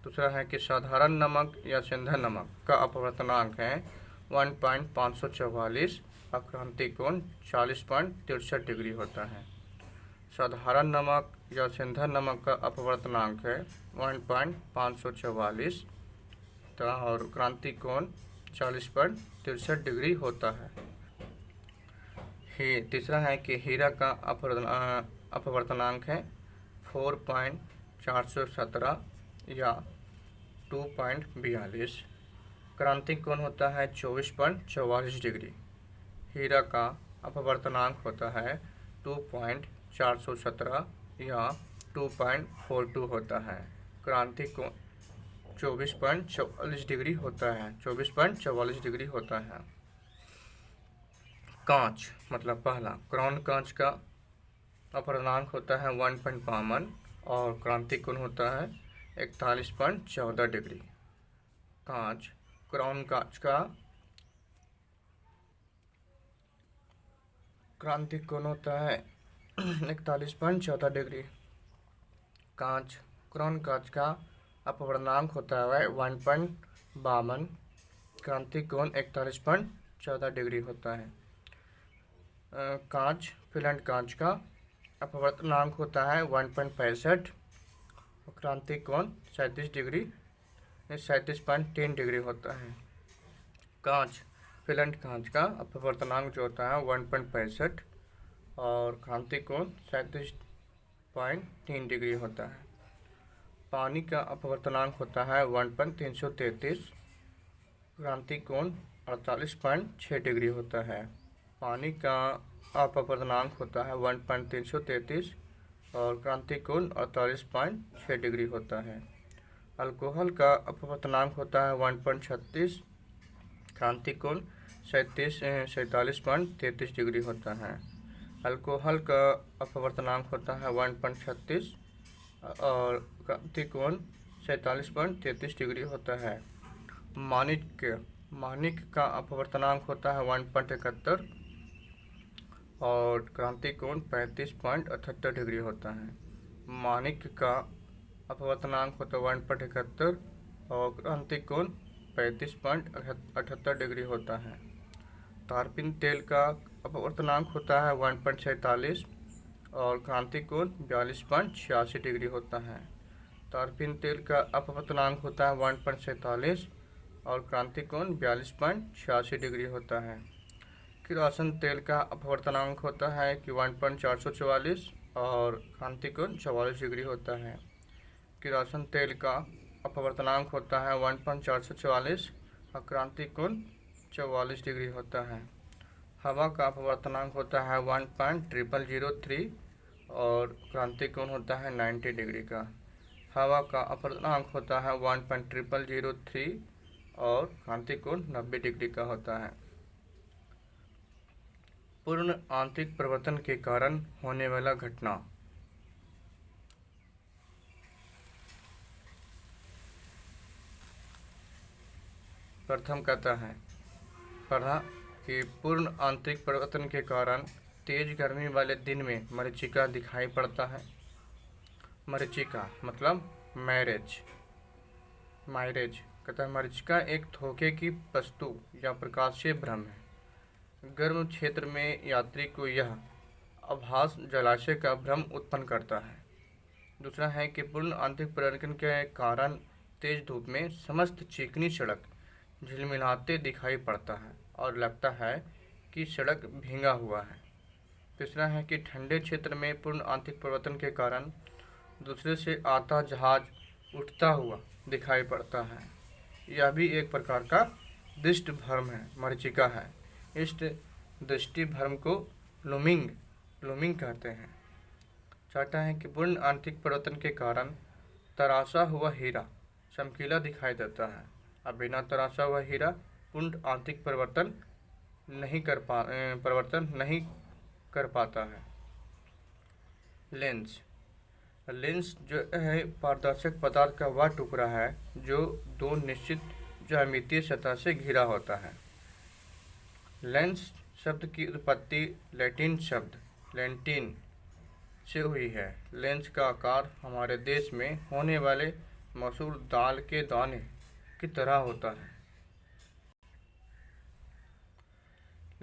दूसरा है कि साधारण नमक या सिंधु नमक का अपवर्तनांक है 1.544 और क्रांतिक कोण 40.63 डिग्री होता है। साधारण नमक या सिंधु नमक का अपवर्तनांक है 1.544 और क्रांतिक कोण 40.63 डिग्री होता है। तीसरा है कि हीरा का अपवर्तनांक है 4.417 या 2.42। क्रांतिक कोण होता है 24.44 डिग्री। हीरा का अपवर्तनांक होता है 2.417 या 2.42 होता है। क्रांतिक कोण 24.44 डिग्री होता है। 24.44 डिग्री होता है। कांच मतलब पहला क्राउन कांच का अपवर्तनांक होता है 1.52 और क्रांतिक कोण होता है 41.14 डिग्री। क्राउन कांच का क्रांतिक कोण होता है 41.14 डिग्री। क्राउन कांच का अपवर्तनांक होता है 1.52, क्रांतिक कोण 41.14 डिग्री होता है। फिलेंट कांच का अपवर्तनांक होता है 1.65 और क्रांतिक कोण 37.10 डिग्री होता है। फिलेंट कांच का अपवर्तनांक जो होता है 1.65 और क्रांतिक कोण 37.3 डिग्री होता है। पानी का अपवर्तनांक होता है 1.333, क्रांतिक कोण 48.6 डिग्री होता है। पानी का अपवर्तनांक होता है 1.333 और क्रांतिक कोण 48.6 डिग्री होता है। अल्कोहल का अपवर्तनांक होता है 1.36, क्रांतिक कोण 47.33 डिग्री होता है। अल्कोहल का अपवर्तनांक होता है 1.36 और क्रांतिक कोण 47.33 डिग्री होता है। माणिक का अपवर्तनांक होता है 1.71 और क्रांतिक कोण 35.78 डिग्री होता है। माणिक का अपवर्तनांक होता है 1.71 और क्रांतिक कोण 35.78 डिग्री होता है। तारपीन तेल का अपवर्तनांक होता है 1.46 और क्रांति कोण 42.86 डिग्री होता है। तारपीन तेल का अपवर्तनांक होता है 1.47 और क्रांति कोण 42.86 डिग्री होता है। किरोसिन तेल का अपवर्तनांक होता है कि 1.444 और क्रांति कोण 44 डिग्री होता है। किरोसिन तेल का अपवर्तनांक होता है 1.444 और क्रांति कोण 44 डिग्री होता है। हवा का अपवर्तनांक होता है 1.0003 और क्रांति कोण होता है 90 डिग्री का। हवा का अपवर्तनांक होता है 1.0003 और क्रांति कोण 90 डिग्री का होता है। पूर्ण आंतरिक परिवर्तन के कारण होने वाला घटना। प्रथम कहता है पढ़ा कि पूर्ण आंतरिक परिवर्तन के कारण तेज गर्मी वाले दिन में मरीचिका दिखाई पड़ता है। मरीचिका मतलब मायरेज कहता है मरीचिका एक धोखे की वस्तु या प्रकाशीय भ्रम है। गर्म क्षेत्र में यात्री को यह आभास जलाशय का भ्रम उत्पन्न करता है। दूसरा है कि पूर्ण आंतरिक परिवर्तन के कारण तेज धूप में समस्त चिकनी सड़क झिलमिलाते दिखाई पड़ता है और लगता है कि सड़क भींगा हुआ है। तीसरा है कि ठंडे क्षेत्र में पूर्ण आंतरिक परिवर्तन के कारण दूसरे से आता जहाज उठता हुआ दिखाई पड़ता है। यह भी एक प्रकार का दृष्टि भ्रम है, मरीचिका है। इस दृष्टि भ्रम को लूमिंग कहते हैं। चौथा है कि पूर्ण आंतरिक परिवर्तन के कारण तराशा हुआ हीरा चमकीला दिखाई देता है और बिना तराशा हुआ हीरा पूर्ण आंतरिक परिवर्तन नहीं कर पाता है। लेंस जो है पारदर्शक पदार्थ का वह टुकड़ा है जो दो निश्चित ज्यामितीय सतह से घिरा होता है। लेंस शब्द की उत्पत्ति लैटिन शब्द लेंटिन से हुई है। लेंस का आकार हमारे देश में होने वाले मसूर दाल के दाने की तरह होता है।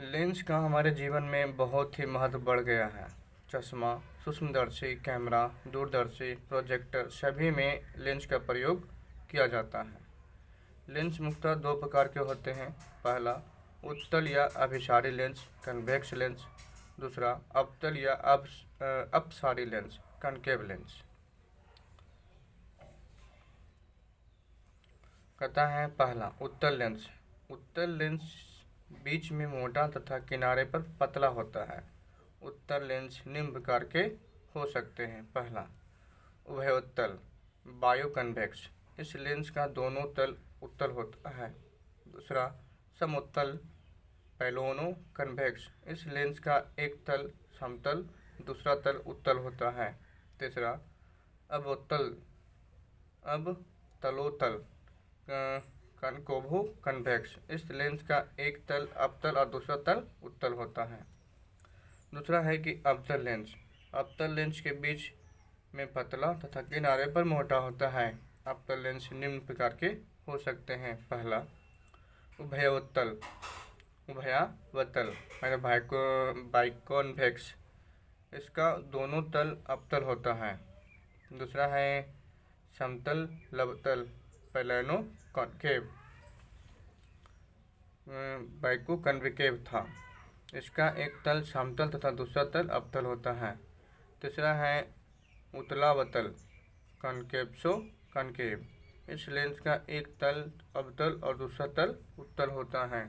लेंस का हमारे जीवन में बहुत ही महत्व बढ़ गया है। चश्मा, सूक्ष्मदर्शी, कैमरा, दूरदर्शी, प्रोजेक्टर सभी में लेंस का प्रयोग किया जाता है। लेंस मुख्यतः दो प्रकार के होते हैं। पहला उत्तल या अभिसारी लेंस कन्वेक्स लेंस, दूसरा अवतल या अपसारी लेंस कनकेव लेंस। कहता है पहला उत्तल लेंस। उत्तल लेंस बीच में मोटा तथा किनारे पर पतला होता है। उत्तल लेंस निम्न प्रकार के हो सकते हैं। पहला उभयोत्तल बायोकन्वेक्स, इस लेंस का दोनों तल उत्तल होता है। दूसरा समोत्तल पैलोनो कन्वेक्स, इस लेंस का एक तल समतल दूसरा तल उत्तल होता है। तीसरा अवतलोत्तल कनकोवो कन्वेक्स, इस लेंस का एक तल अवतल और दूसरा तल उत्तल होता है। दूसरा है कि अवतल लेंस। अवतल लेंस के बीच में पतला तथा किनारे पर मोटा होता है। अवतल लेंस निम्न प्रकार के हो सकते हैं। पहला उभयावतल बाइकॉन्वेक्स, इसका दोनों तल अवतल होता है। दूसरा है समतल लवतल पैलानो कॉन्केव बाइकोकन्वेकेव था, इसका एक तल समतल तथा दूसरा तल अवतल होता है। तीसरा है उतलावतल कॉन्केव्सो कॉन्केव, इस लेंस का एक तल अवतल और दूसरा तल उत्तल होता है।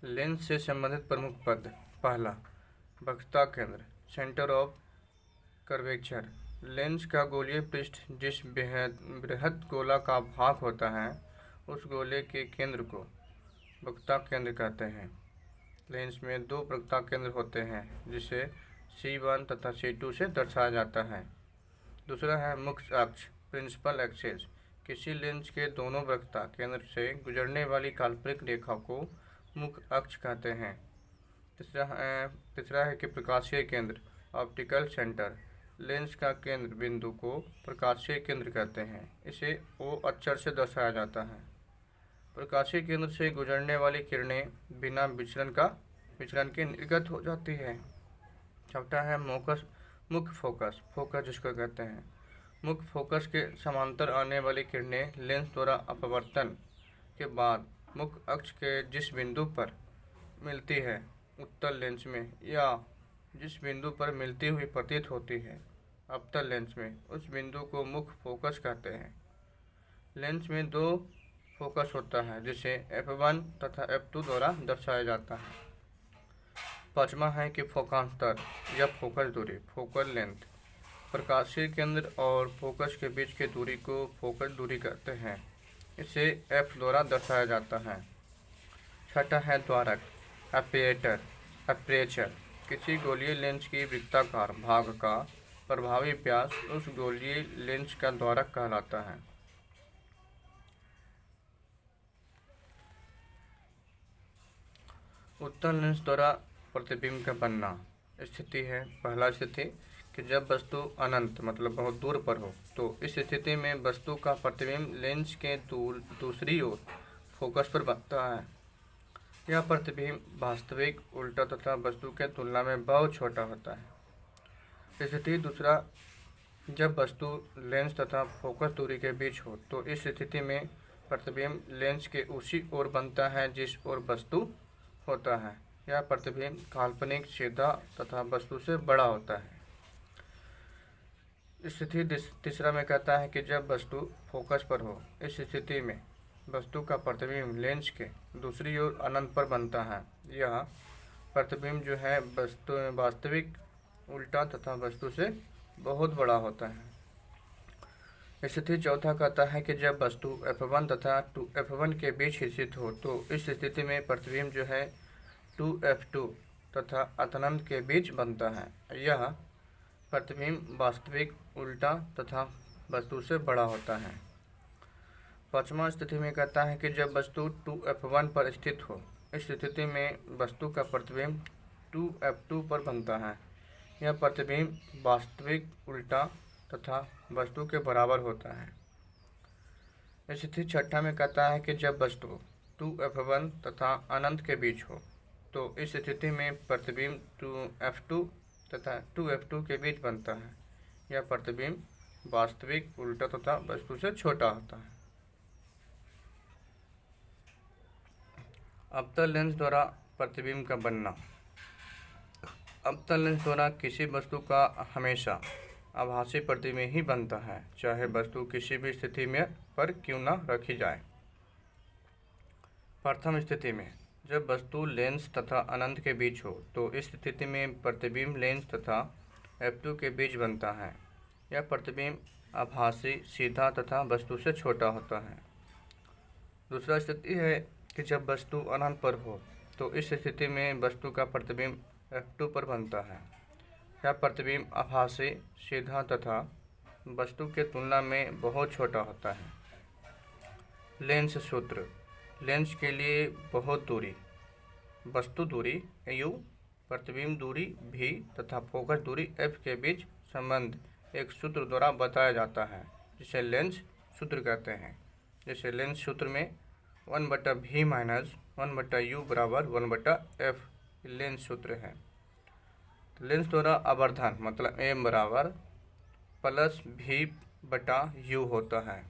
लेंस से संबंधित प्रमुख पद। पहला वक्रता केंद्र सेंटर ऑफ कर्वेचर, लेंस का गोलीय पृष्ठ जिस बृहद गोला का भाग होता है उस गोले के केंद्र को वक्रता केंद्र कहते हैं। लेंस में दो वक्रता केंद्र होते हैं जिसे C1 तथा C2 से दर्शाया जाता है। दूसरा है मुख्य अक्ष प्रिंसिपल एक्सिस, किसी लेंस के दोनों वक्रता केंद्र से गुजरने वाली काल्पनिक रेखा को मुख्य अक्ष कहते हैं। तीसरा है कि प्रकाशीय केंद्र ऑप्टिकल सेंटर, लेंस का केंद्र बिंदु को प्रकाशीय केंद्र कहते हैं। इसे ओ अक्षर से दर्शाया जाता है। प्रकाशीय केंद्र से गुजरने वाली किरणें बिना विचलन के निर्गत हो जाती है। चौथा है मुख्य फोकस। फोकस जिसको कहते हैं, मुख्य फोकस के समांतर आने वाली किरणें लेंस द्वारा अपवर्तन के बाद मुख्य अक्ष के जिस बिंदु पर मिलती है उत्तल लेंस में, या जिस बिंदु पर मिलती हुई प्रतीत होती है अवतल लेंस में, उस बिंदु को मुख्य फोकस कहते हैं। लेंस में दो फोकस होता है जिसे f1 तथा f2 द्वारा दर्शाया जाता है। पांचवा है कि फोकांतर या फोकस दूरी, फोकल लेंथ। प्रकाशीय केंद्र और फोकस के बीच की दूरी को फोकस दूरी कहते हैं। इसे f द्वारा दर्शाया जाता है। छठा है द्वारक, अपर्चर। किसी गोलीय लेंस की वृत्ताकार भाग का प्रभावी व्यास उस गोलीय लेंस का द्वारक कहलाता है। उत्तल लेंस द्वारा प्रतिबिंब का बनना स्थिति है। पहला स्थिति कि जब वस्तु अनंत मतलब बहुत दूर पर हो, तो इस स्थिति में वस्तु का प्रतिबिंब लेंस के दूसरी ओर फोकस पर बनता है। यह प्रतिबिंब वास्तविक, उल्टा तथा वस्तु के तुलना में बहुत छोटा होता है। स्थिति दूसरा, जब वस्तु लेंस तथा फोकस दूरी के बीच हो, तो इस स्थिति में प्रतिबिंब लेंस के उसी ओर बनता है जिस ओर वस्तु होता है। यह प्रतिबिंब काल्पनिक, सीधा तथा वस्तु से बड़ा होता है। स्थिति तीसरा में कहता है कि जब वस्तु फोकस पर हो, इस स्थिति में वस्तु का प्रतिबिंब लेंस के दूसरी ओर अनंत पर बनता है। यह प्रतिबिंब जो है वस्तु वास्तविक, उल्टा तथा वस्तु से बहुत बड़ा होता है। स्थिति चौथा कहता है कि जब वस्तु f1 तथा 2f1 के बीच स्थित हो, तो इस स्थिति में प्रतिबिंब जो है 2f2 तथा अनंत के बीच बनता है। यह प्रतिबिंब वास्तविक, उल्टा तथा वस्तु से बड़ा होता है। पांचवा स्थिति में कहता है कि जब वस्तु 2f1 पर स्थित हो, इस स्थिति में वस्तु का प्रतिबिंब 2f2 पर बनता है। यह प्रतिबिंब वास्तविक, उल्टा तथा वस्तु के बराबर होता है। स्थिति छठा में कहता है कि जब वस्तु 2f1 तथा अनंत के बीच हो, तो इस स्थिति में प्रतिबिंब 2f2 तथा 2f2 के बीच बनता है। यह प्रतिबिंब वास्तविक, उल्टा तथा वस्तु से छोटा होता है। अवतल लेंस द्वारा प्रतिबिंब का बनना। अवतल लेंस द्वारा किसी वस्तु का हमेशा आभासी प्रतिबिंब ही बनता है, चाहे वस्तु किसी भी स्थिति में पर क्यों न रखी जाए। प्रथम स्थिति में जब वस्तु लेंस तथा अनंत के बीच हो, तो इस स्थिति में प्रतिबिंब लेंस तथा f2 के बीच बनता है। यह प्रतिबिंब आभासी, सीधा तथा वस्तु से छोटा होता है। दूसरा स्थिति है कि जब वस्तु अनंत पर हो, तो इस स्थिति में वस्तु का प्रतिबिंब f2 पर बनता है। यह प्रतिबिंब आभासी, सीधा तथा वस्तु के तुलना में बहुत छोटा होता है। लेंस सूत्र। लेंस के लिए बहुत दूरी, वस्तु दूरी u, प्रतिबिंब दूरी v तथा फोकस दूरी f के बीच संबंध एक सूत्र द्वारा बताया जाता है, जिसे लेंस सूत्र कहते हैं। जैसे लेंस सूत्र में 1/v माइनस 1/u बराबर 1/f लेंस सूत्र है। तो लेंस द्वारा आवर्धन मतलब m बराबर प्लस v/u होता है।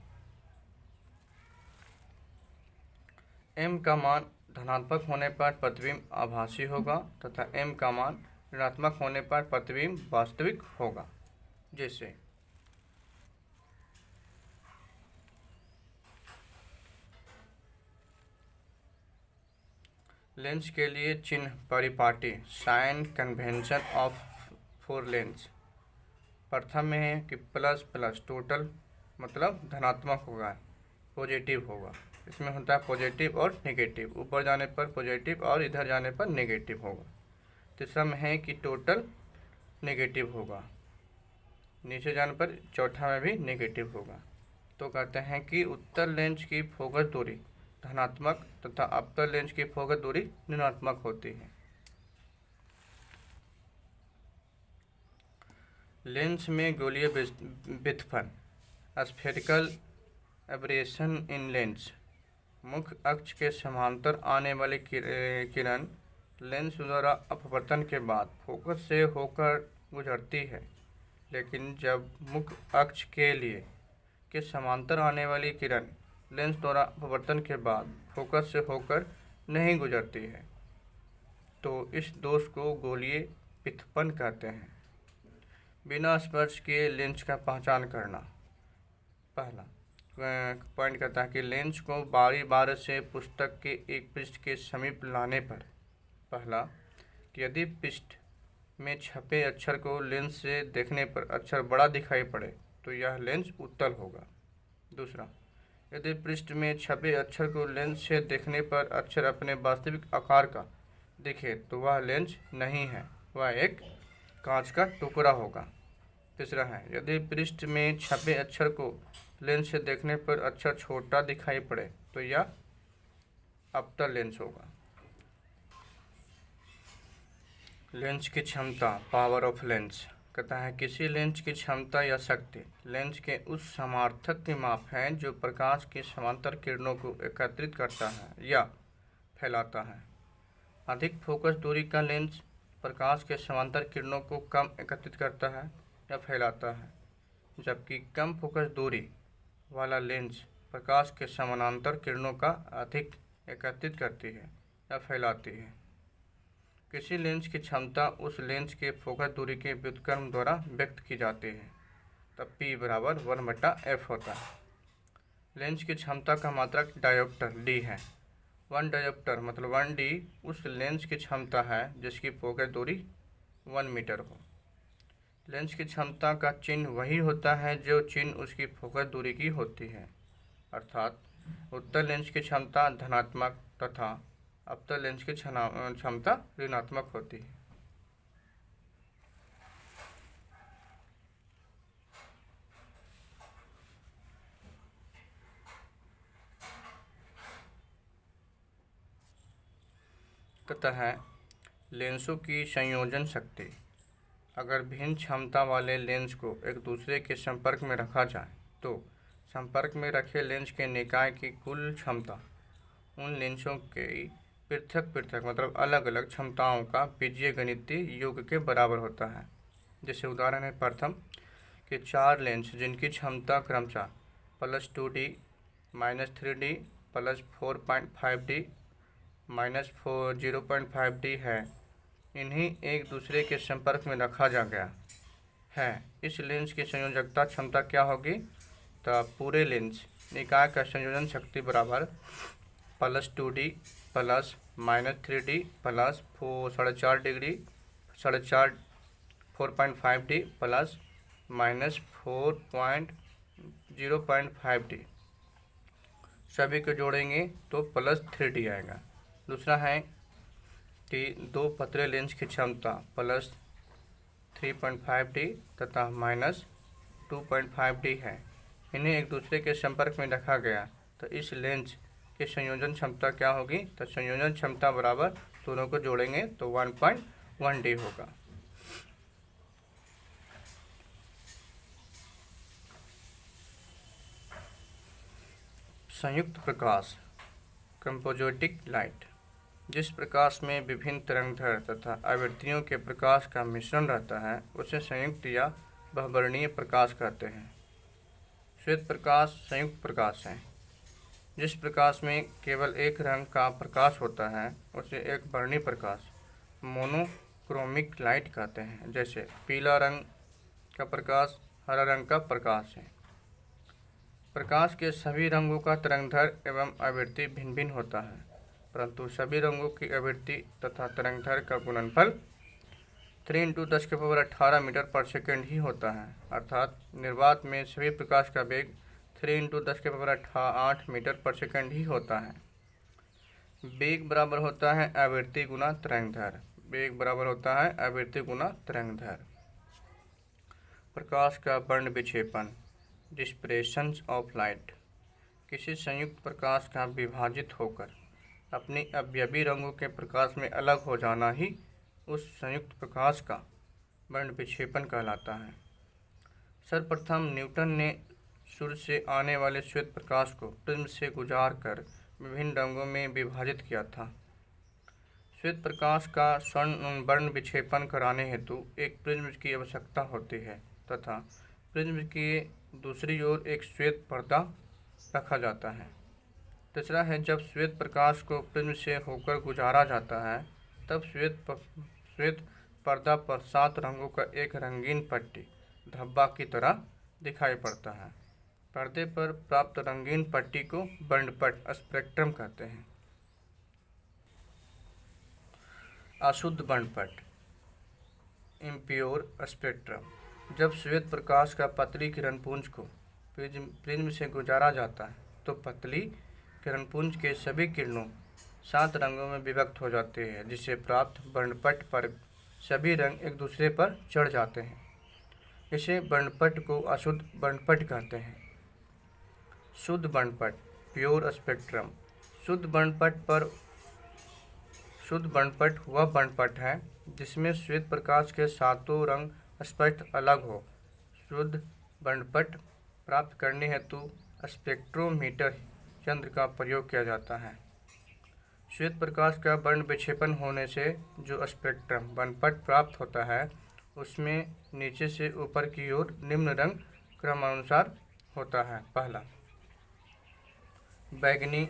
m का मान धनात्मक होने पर प्रतिबिंब आभासी होगा तथा m का मान ऋणात्मक होने पर प्रतिबिंब वास्तविक होगा। जैसे लेंस के लिए चिन्ह परिपाटी, sign convention of for lens. प्रथम में है कि प्लस प्लस टोटल मतलब धनात्मक होगा, पॉजिटिव होगा। इसमें होता है पॉजिटिव और नेगेटिव, ऊपर जाने पर पॉजिटिव और इधर जाने पर नेगेटिव होगा। तीसरा में है कि टोटल नेगेटिव होगा, नीचे जाने पर चौथा में भी नेगेटिव होगा। तो कहते हैं कि उत्तल लेंस की फोकस दूरी धनात्मक तथा अवतल लेंस की फोकस दूरी ऋणात्मक होती है। लेंस में गोलीय विस्थापन, स्फेरिकल एब्रेशन इन लेंस। मुख्य अक्ष के समांतर आने वाली किरण लेंस द्वारा अपवर्तन के बाद फोकस से होकर गुजरती है, लेकिन जब मुख्य अक्ष के समांतर आने वाली किरण लेंस द्वारा अपवर्तन के बाद फोकस से होकर नहीं गुजरती है, तो इस दोष को गोलीय विस्थापन कहते हैं। बिना स्पर्श किए लेंस का पहचान करना। पहला पॉइंट कहता है कि लेंस को बारी बार से पुस्तक के एक पृष्ठ के समीप लाने पर, पहला कि यदि पृष्ठ में छपे अक्षर को लेंस से देखने पर अक्षर बड़ा दिखाई पड़े तो यह लेंस उत्तल होगा। दूसरा, यदि पृष्ठ में छपे अक्षर को लेंस से देखने पर अक्षर अपने वास्तविक आकार का दिखे तो वह लेंस नहीं है, वह एक कांच का टुकड़ा होगा। तीसरा है, यदि पृष्ठ में छपे अक्षर को लेंस से देखने पर अक्षर छोटा दिखाई पड़े तो यह अवतल लेंस होगा। लेंस की क्षमता, पावर ऑफ लेंस, कहता है किसी लेंस की क्षमता या शक्ति लेंस के उस सामर्थ्य की माप है जो प्रकाश की समांतर किरणों को एकत्रित करता है या फैलाता है। अधिक फोकस दूरी का लेंस प्रकाश के समांतर किरणों को कम एकत्रित करता है या फैलाता है, जबकि कम फोकस दूरी वाला लेंस प्रकाश के समानांतर किरणों का अधिक एकत्रित करती है या फैलाती है। किसी लेंस की क्षमता उस लेंस के फोकस दूरी के व्युत्क्रम द्वारा व्यक्त की जाती है, तब P बराबर 1/f होता है। लेंस की क्षमता का मात्रक डायोप्टर D है। 1 डायोप्टर मतलब 1D उस लेंस की क्षमता है जिसकी फोकस दूरी 1 मीटर हो। लेंस की क्षमता का चिन्ह वही होता है जो चिन्ह उसकी फोकस दूरी की होती है, अर्थात उत्तल लेंस की क्षमता धनात्मक तथा अवतल लेंस की क्षमता ऋणात्मक होती है। कहता है लेंसों की संयोजन शक्ति। अगर भिन्न क्षमता वाले लेंस को एक दूसरे के संपर्क में रखा जाए तो संपर्क में रखे लेंस के निकाय की कुल क्षमता उन लेंसों के पृथक पृथक मतलब अलग अलग क्षमताओं का बीजीयगणितीय योग के बराबर होता है। जैसे उदाहरण है प्रथम कि 4 लेंस जिनकी क्षमता क्रमशः +2D, -3D, +4.5D, -0.5D है, इन्हीं एक दूसरे के संपर्क में रखा जा गया है। इस लेंस की संयोजकता क्षमता क्या होगी? तो पूरे लेंस निकाय का संयोजन शक्ति बराबर +2D plus -3D plus 4.5 degree 4.5D plus -0.5D सभी को जोड़ेंगे तो +3D आएगा। दूसरा है कि 2 पतले लेंस की क्षमता +3.5D तथा -2.5D है, इन्हें एक दूसरे के संपर्क में रखा गया तो इस लेंस की संयोजन क्षमता क्या होगी? तो संयोजन क्षमता बराबर दोनों को जोड़ेंगे तो 1.1D होगा। संयुक्त प्रकाश, कंपोजिटिक लाइट। जिस प्रकाश में विभिन्न तरंगदैर्घ्य तथा आवृत्तियों के प्रकाश का मिश्रण रहता है उसे संयुक्त या बहुवर्णीय प्रकाश कहते हैं। श्वेत प्रकाश संयुक्त प्रकाश है। जिस प्रकाश में केवल एक रंग का प्रकाश होता है उसे एक वर्णीय प्रकाश मोनोक्रोमिक लाइट कहते हैं। जैसे पीला रंग का प्रकाश हरा रंग का प्रकाश है। प्रकाश के सभी रंगों का तरंगदैर्घ्य एवं आवृत्ति भिन्न भिन्न होता है, परंतु सभी रंगों की आवृत्ति तथा तरंगदैर्घ्य का गुणनफल 3 × 10⁸ मीटर/सेकंड ही होता है, अर्थात निर्वात में सभी प्रकाश का वेग 3 × 10⁸ मीटर/सेकंड ही होता है। वेग बराबर होता है आवृत्ति गुना तरंगदैर्घ्य। वेग बराबर होता है आवृत्ति गुना तरंगदैर्घ्य। प्रकाश का वर्ण विक्षेपण, डिस्पर्शंस ऑफ लाइट। किसी संयुक्त प्रकाश का विभाजित होकर अपनी अवयवी रंगों के प्रकाश में अलग हो जाना ही उस संयुक्त प्रकाश का वर्ण विक्षेपण कहलाता है। सर्वप्रथम न्यूटन ने सूर्य से आने वाले श्वेत प्रकाश को प्रिज्म से गुजार कर विभिन्न रंगों में विभाजित किया था। श्वेत प्रकाश का स्वर्ण वर्ण विक्षेपण कराने हेतु एक प्रिज्म की आवश्यकता होती है तथा प्रिज्म की दूसरी ओर एक श्वेत पर्दा रखा जाता है। तीसरा है, जब श्वेत प्रकाश को प्रिज्म से होकर गुजारा जाता है तब श्वेत पर्दा पर 7 रंगों का एक रंगीन पट्टी धब्बा की तरह दिखाई पड़ता है। पर्दे पर प्राप्त रंगीन पट्टी को वर्णपट स्पेक्ट्रम कहते हैं। अशुद्ध वर्णपट इम्प्योर स्पेक्ट्रम। जब श्वेत प्रकाश का पतली किरणपुंज को प्रिज्म से गुजारा जाता है तो पतली किरणपुंज के सभी किरणों 7 रंगों में विभक्त हो जाते हैं, जिससे प्राप्त वर्णपट पर सभी रंग एक दूसरे पर चढ़ जाते हैं। इसे वर्णपट को अशुद्ध वर्णपट कहते हैं। शुद्ध वर्णपट प्योर स्पेक्ट्रम। शुद्ध वर्णपट वह वर्णपट है जिसमें श्वेत प्रकाश के 7 रंग स्पष्ट अलग हो। शुद्ध वर्णपट प्राप्त करने हेतु स्पेक्ट्रोमीटर यंत्र का प्रयोग किया जाता है। श्वेत प्रकाश का वर्ण विक्षेपण होने से जो स्पेक्ट्रम वर्णपट प्राप्त होता है उसमें नीचे से ऊपर की ओर निम्न रंग क्रमानुसार होता है। पहला, बैगनी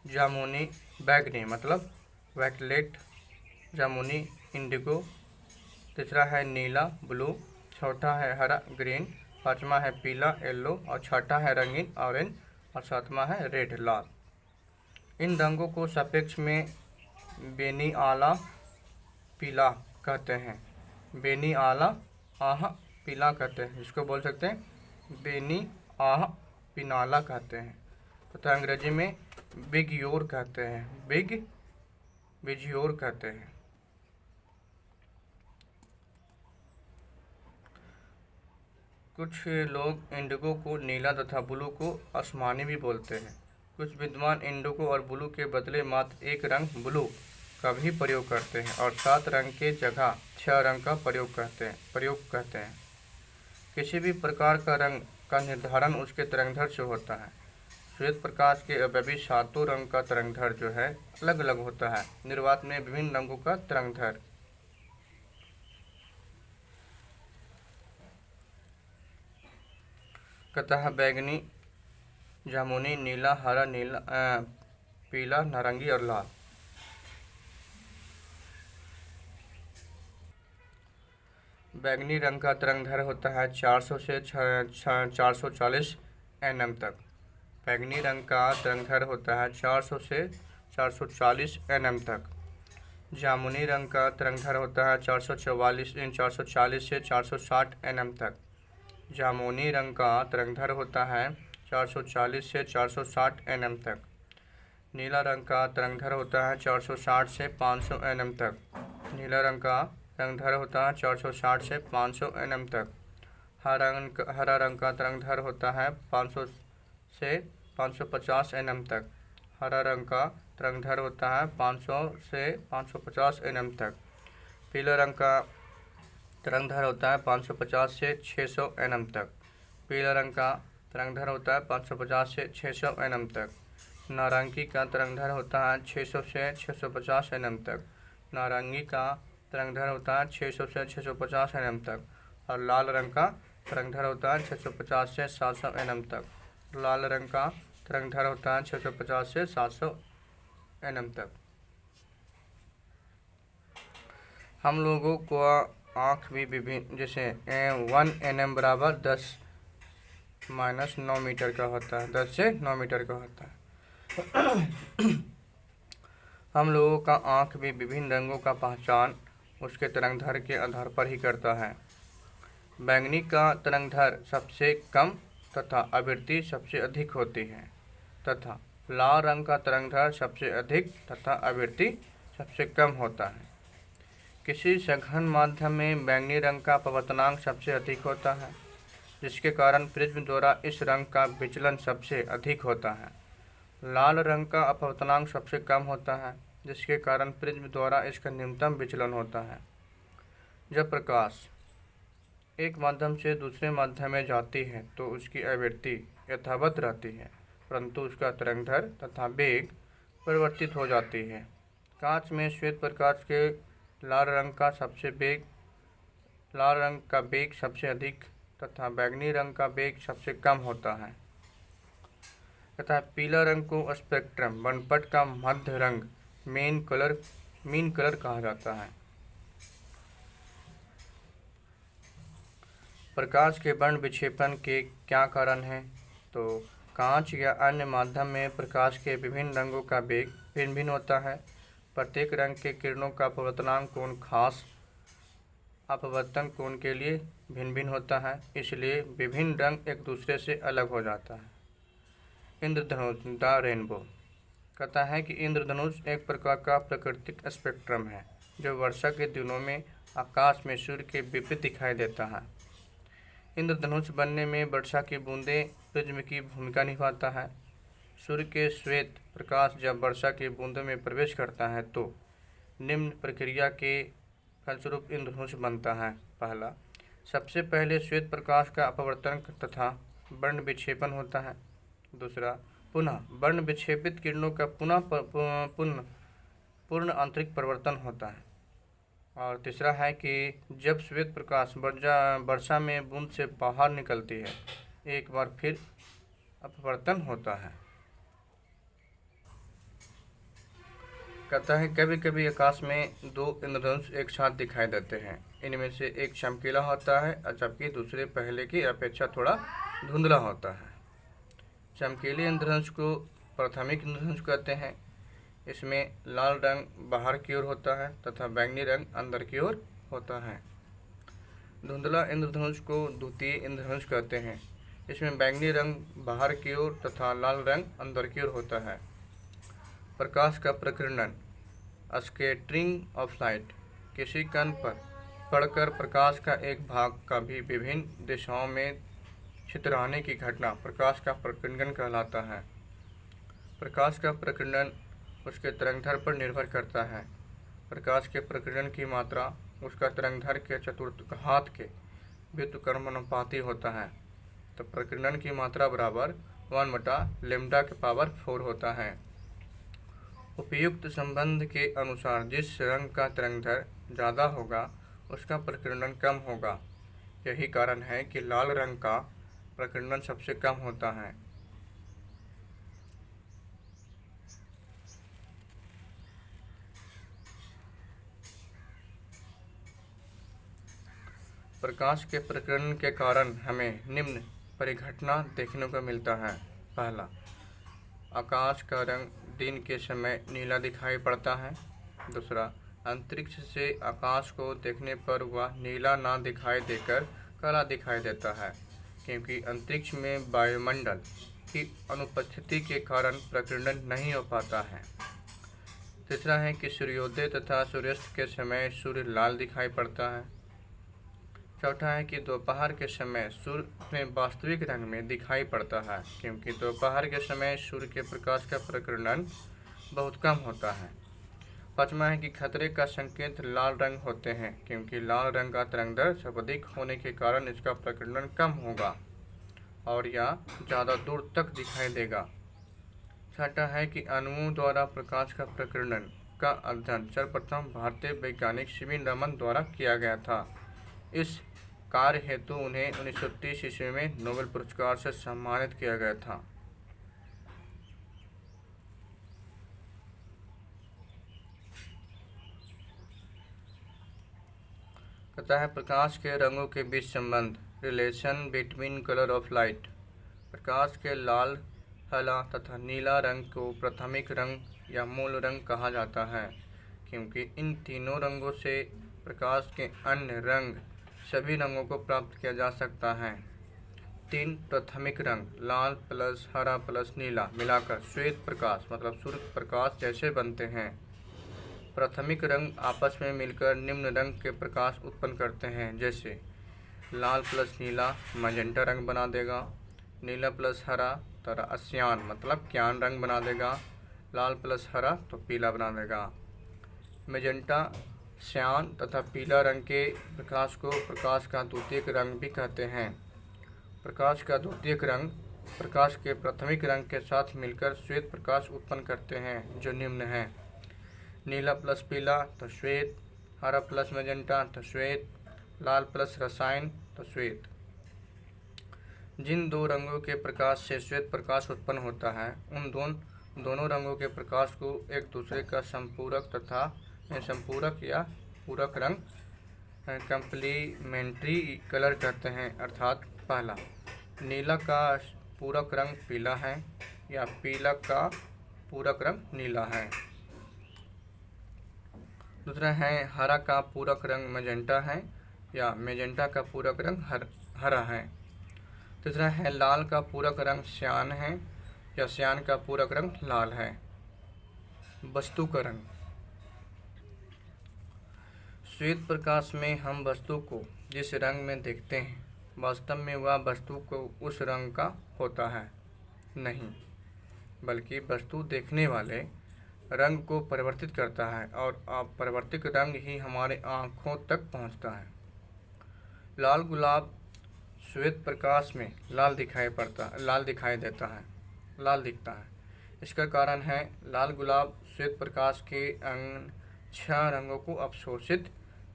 जामुनी। बैगनी मतलब वायलेट, जामुनी इंडिगो। तीसरा है नीला ब्लू, चौथा है हरा ग्रीन, पाँचवा है पीला येलो और छठा है रंगीन ऑरेंज और सातवां है रेड लाल। इन रंगों को सापेक्ष में बेनी आला पीला कहते हैं। बेनी आला आह पीला कहते हैं, जिसको बोल सकते हैं बेनी आह पिनाला कहते हैं तथा अंग्रेजी में बिगयोर कहते हैं। बिजयोर कहते हैं। कुछ लोग इंडिगो को नीला तथा ब्लू को आसमानी भी बोलते हैं। कुछ विद्वान इंडिगो और ब्लू के बदले मात्र एक रंग ब्लू का भी प्रयोग करते हैं और 7 रंग के जगह 6 रंग का प्रयोग कहते हैं। किसी भी प्रकार का रंग का निर्धारण उसके तरंगधर से होता है। श्वेत प्रकाश के अवयवी 7 रंग का तरंगधर जो है अलग अलग होता है। निर्वात में विभिन्न रंगों का तरंगधर। कतः बैगनी, जामुनी, नीला, हरा, पीला, नारंगी और लाल। बैगनी रंग का तरंगधर होता है 400 से 440 nm तक। बैगनी रंग का तरंगधर होता है 400 से 440 nm तक। जामुनी रंग का तरंगधर होता है 440 से 460 nm तक। जामुनी रंग का तरंगधर होता है 440 से 460 nm तक। नीला रंग का तरंगधर होता है 460 से 500 nm तक। नीला रंग का तरंगधर होता है 460 से 500 nm तक। हरा रंग का तरंगधर होता है 500 से 550 nm तक। हरा रंग का तरंगधर होता है 500 से 550 nm तक। पीला रंग का तरंगधर होता है 550 से 600 nm तक। पीला रंग का तरंगधर होता है 550 से 600 nm तक। नारंगी का तरंगधर होता है 600 से 650 nm तक। नारंगी का तरंगधर होता है 600 से 650 nm तक। और लाल रंग का तरंगधर होता है 650 से 700 nm तक। लाल रंग का तरंगधर होता है 650 से 700 nm तक। हम लोगों को आँख भी विभिन्न, जैसे 1 nm बराबर 10 - 9 मीटर का होता है, 10 से 9 मीटर का होता है। हम लोगों का आँख भी विभिन्न रंगों का पहचान उसके तरंगधर के आधार पर ही करता है। बैंगनी का तरंगधर सबसे कम तथा आवृत्ति सबसे अधिक होती है तथा लाल रंग का तरंगधर सबसे अधिक तथा आवृत्ति सबसे कम होता है। किसी सघन माध्यम में बैंगनी रंग का अपवर्तनांक सबसे अधिक होता है, जिसके कारण प्रिज्म द्वारा इस रंग का विचलन सबसे अधिक होता है। लाल रंग का अपवर्तनांक सबसे कम होता है, जिसके कारण प्रिज्म द्वारा इसका न्यूनतम विचलन होता है। जब प्रकाश एक माध्यम से दूसरे माध्यम में जाती है तो उसकी आवृत्ति यथावत रहती है, परंतु उसका तरंगदैर्घ्य तथा वेग परिवर्तित हो जाती है। कांच में श्वेत प्रकाश के लाल रंग का वेग सबसे अधिक तथा बैंगनी रंग का वेग सबसे कम होता है तथा पीला रंग को स्पेक्ट्रम वर्णपट का मध्य रंग मीन कलर कहा जाता है। प्रकाश के वर्ण विक्षेपण के क्या कारण हैं? तो कांच या अन्य माध्यम में प्रकाश के विभिन्न रंगों का वेग भिन्न भिन्न होता है। प्रत्येक रंग के किरणों का अपवर्तनांक कोण खास अपवर्तन कोण के लिए भिन्न भिन्न होता है, इसलिए विभिन्न रंग एक दूसरे से अलग हो जाता है। इंद्रधनुष द रेनबो कहता है कि इंद्रधनुष एक प्रकार का प्राकृतिक स्पेक्ट्रम है जो वर्षा के दिनों में आकाश में सूर्य के विपरीत दिखाई देता है। इंद्रधनुष बनने में वर्षा की बूंदें प्रिज्म की भूमिका निभाता है। सूर्य के श्वेत प्रकाश जब वर्षा की बूंदों में प्रवेश करता है तो निम्न प्रक्रिया के फलस्वरूप इंद्रधनुष बनता है। पहला, सबसे पहले श्वेत प्रकाश का अपवर्तन तथा वर्ण विक्षेपण होता है। दूसरा, पुनः वर्ण विक्षेपित किरणों का पूर्ण आंतरिक परिवर्तन होता है। और तीसरा है कि जब श्वेत प्रकाश वर्षा में बूंद से बाहर निकलती है, एक बार फिर अपवर्तन होता है। कहता है कभी कभी आकाश में दो इंद्रधनुष एक साथ दिखाई देते हैं। इनमें से एक चमकीला होता है जबकि दूसरे पहले की अपेक्षा थोड़ा धुंधला होता है। चमकीले इंद्रधनुष को प्राथमिक इंद्रधनुष कहते हैं। इसमें लाल रंग बाहर की ओर होता है तथा बैंगनी रंग अंदर की ओर होता है। धुंधला इंद्रधनुष को द्वितीय इंद्रधनुष कहते हैं। इसमें बैंगनी रंग बाहर की ओर तथा लाल रंग अंदर की ओर होता है। प्रकाश का प्रकीर्णन स्कैटरिंग ऑफ लाइट किसी कण पर पड़कर प्रकाश का एक भाग का भी विभिन्न दिशाओं में छितराने की घटना प्रकाश का प्रकीर्णन कहलाता है। प्रकाश का प्रकीर्णन उसके तरंगदैर्घ्य पर निर्भर करता है। प्रकाश के प्रकीर्णन की मात्रा उसका तरंगदैर्घ्य के चतुर्थांश के व्युत्क्रमानुपाती होता है, तो प्रकीर्णन की मात्रा बराबर 1/λ⁴ होता है। उपयुक्त संबंध के अनुसार जिस रंग का तरंगदैर्घ्य ज़्यादा होगा उसका प्रकीर्णन कम होगा। यही कारण है कि लाल रंग का प्रकीर्णन सबसे कम होता है। प्रकाश के प्रकीर्णन के कारण हमें निम्न परिघटना देखने को मिलता है। पहला, आकाश का रंग दिन के समय नीला दिखाई पड़ता है। दूसरा, अंतरिक्ष से आकाश को देखने पर वह नीला ना दिखाई देकर काला दिखाई देता है, क्योंकि अंतरिक्ष में वायुमंडल की अनुपस्थिति के कारण प्रकीर्णन नहीं हो पाता है। तीसरा है कि सूर्योदय तथा सूर्यास्त के समय सूर्य लाल दिखाई पड़ता है। चौथा है कि दोपहर के समय सूर्य अपने वास्तविक रंग में दिखाई पड़ता है, क्योंकि दोपहर के समय सूर्य के प्रकाश का प्रकीर्णन बहुत कम होता है। पाँचवा है कि खतरे का संकेत लाल रंग होते हैं, क्योंकि लाल रंग का तरंगदैर्घ्य सर्वाधिक होने के कारण इसका प्रकीर्णन कम होगा और यह ज़्यादा दूर तक दिखाई देगा। छठा है कि अणुओं द्वारा प्रकाश का प्रकीर्णन का अध्ययन सर्वप्रथम भारतीय वैज्ञानिक सीवी रमन द्वारा किया गया था। इस कार्य हेतु उन्हें 1930 ईस्वी में नोबेल पुरस्कार से सम्मानित किया गया था। कहता है प्रकाश के रंगों के बीच संबंध, relation between colour of light. प्रकाश के लाल, हरा तथा नीला रंग को प्राथमिक रंग या मूल रंग कहा जाता है, क्योंकि इन तीनों रंगों से प्रकाश के अन्य रंग सभी रंगों को प्राप्त किया जा सकता है। 3 प्राथमिक रंग लाल प्लस हरा प्लस नीला मिलाकर श्वेत प्रकाश मतलब सूर्य प्रकाश जैसे बनते हैं। प्राथमिक रंग आपस में मिलकर निम्न रंग के प्रकाश उत्पन्न करते हैं, जैसे लाल प्लस नीला मैजेंटा रंग बना देगा, नीला प्लस हरा तो असियान मतलब क्यान रंग बना देगा, लाल प्लस हरा तो पीला बना देगा। मैजेंटा श्यान तथा पीला रंग के प्रकाश को प्रकाश का द्वितीयक रंग भी कहते हैं। प्रकाश का द्वितीयक रंग प्रकाश के प्राथमिक रंग के साथ मिलकर श्वेत प्रकाश उत्पन्न करते हैं, जो निम्न है। नीला प्लस पीला तो श्वेत, हरा प्लस मैजेंटा तो श्वेत, लाल प्लस रसायन तो श्वेत। जिन दो रंगों के प्रकाश से श्वेत प्रकाश उत्पन्न होता है, उन दोनों रंगों के प्रकाश को एक दूसरे का संपूरक या पूरक रंग कंप्लीमेंट्री कलर कहते हैं। अर्थात पहला, नीला का पूरक रंग पीला है या पीला का पूरक रंग नीला है। दूसरा है, हरा का पूरक रंग मैजेंटा है या मैजेंटा का पूरक रंग हरा है। तीसरा है, लाल का पूरक रंग श्यान है या श्यान का पूरक रंग लाल है। वस्तु का रंग। श्वेत प्रकाश में हम वस्तु को जिस रंग में देखते हैं, वास्तव में वह वस्तु को उस रंग का होता है नहीं, बल्कि वस्तु देखने वाले रंग को परिवर्तित करता है और अपरिवर्तित रंग ही हमारे आँखों तक पहुँचता है। लाल गुलाब श्वेत प्रकाश में लाल दिखता है। इसका कारण है, लाल गुलाब श्वेत प्रकाश के अन्य 6 रंगों को अवशोषित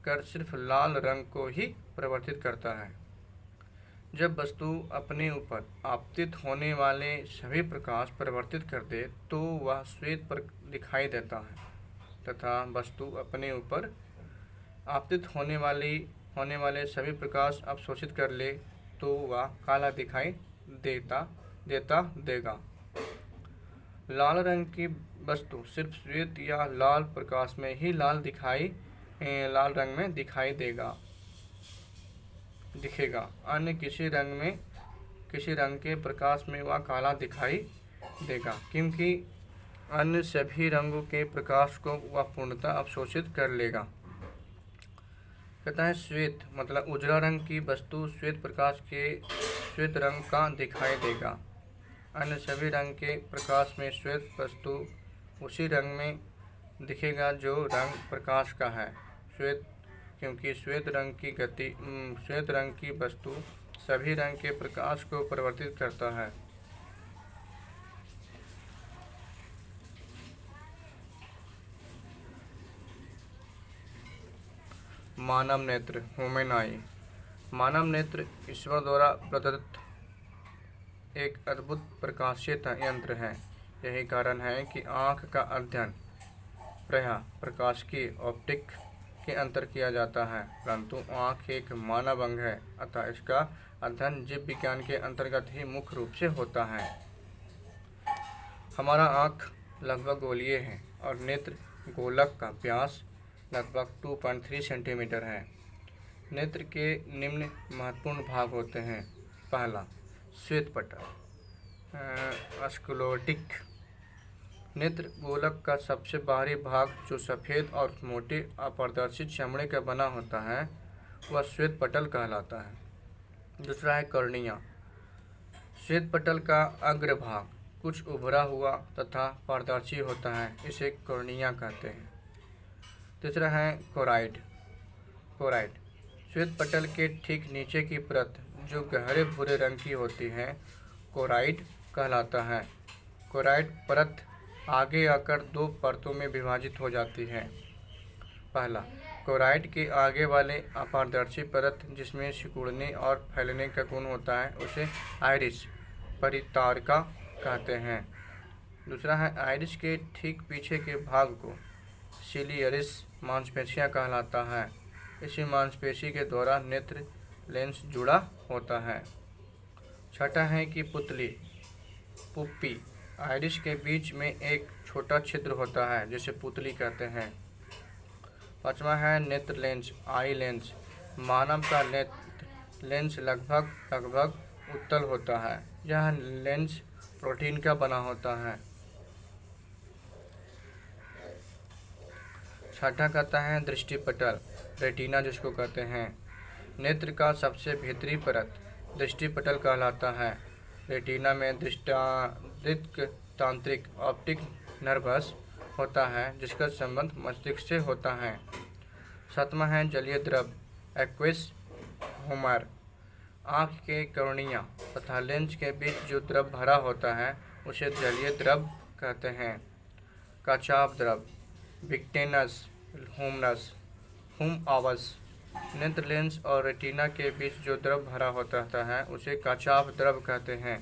कर सिर्फ लाल रंग को ही परिवर्तित करता है। जब वस्तु अपने ऊपर आपतित होने वाले सभी प्रकाश परिवर्तित कर दे तो वह श्वेत पर दिखाई देता है, तथा वस्तु अपने ऊपर आपतित होने वाले सभी प्रकाश अवशोषित कर ले तो वह काला दिखाई देगा। लाल रंग की वस्तु सिर्फ श्वेत या लाल प्रकाश में ही लाल रंग में दिखेगा। अन्य किसी रंग के प्रकाश में वह काला दिखाई देगा, क्योंकि अन्य सभी रंगों के प्रकाश को वह पूर्णतः अवशोषित कर लेगा। कहता है, श्वेत मतलब उजला रंग की वस्तु श्वेत प्रकाश के श्वेत रंग का दिखाई देगा। अन्य सभी रंग के प्रकाश में श्वेत वस्तु उसी रंग में दिखेगा जो रंग प्रकाश का है। क्योंकि श्वेत रंग की वस्तु सभी रंग के प्रकाश को परिवर्तित करता है। मानव नेत्र ह्यूमन आई। मानव नेत्र ईश्वर द्वारा प्रदत्त एक अद्भुत प्रकाशीय यंत्र है। यही कारण है कि आँख का अध्ययन प्रायः प्रकाश की ऑप्टिक के अंतर किया जाता है, परंतु आँख एक मानव अंग है, अतः इसका अध्ययन जीव विज्ञान के अंतर्गत ही मुख्य रूप से होता है। हमारा आँख लगभग गोलीय है और नेत्र गोलक का व्यास लगभग 2.3 सेंटीमीटर है। नेत्र के निम्न महत्वपूर्ण भाग होते हैं। पहला, श्वेत पटल स्क्लेरोटिक। नेत्र गोलक का सबसे बाहरी भाग जो सफ़ेद और मोटे अपारदर्शी चमड़े का बना होता है वह श्वेत पटल कहलाता है। दूसरा है कर्निया। श्वेत पटल का अग्रभाग कुछ उभरा हुआ तथा पारदर्शी होता है, इसे कर्निया कहते हैं। तीसरा है कोराइड। श्वेत पटल के ठीक नीचे की परत जो गहरे भूरे रंग की होती है कोराइड कहलाता है। कोराइड परत आगे आकर 2 परतों में विभाजित हो जाती है। पहला, कोराइड के आगे वाले अपारदर्शी परत जिसमें सिकुड़ने और फैलने का गुण होता है उसे आइरिस परितारिका कहते हैं। दूसरा है, आइरिस के ठीक पीछे के भाग को सिलियरिस मांसपेशियाँ कहलाता है। इसी मांसपेशी के द्वारा नेत्र लेंस जुड़ा होता है। छठा है कि पुप्पी। आइरिस के बीच में एक छोटा छिद्र होता है जिसे पुतली कहते हैं। पाँचवा है नेत्र लेंस, आई लेंस। मानव का नेत्र लेंस लगभग उत्तल होता है। यह लेंस प्रोटीन का बना होता है। छठा कहता है दृष्टिपटल, रेटिना जिसको कहते हैं। नेत्र का सबसे भीतरी परत दृष्टिपटल कहलाता है। रेटिना में तांत्रिक ऑप्टिक नर्वस होता है जिसका संबंध मस्तिष्क से होता है। सातवां है जलीय द्रव एक्विस ह्यूमर। आँख के कॉर्निया तथा लेंस के बीच जो द्रव भरा होता है उसे जलीय द्रव कहते हैं। कचाव द्रव विक्टेनस ह्यूमरस हुमआवस। नेत्र लेंस और रेटिना के बीच जो द्रव भरा होता है उसे कचाव द्रव कहते हैं।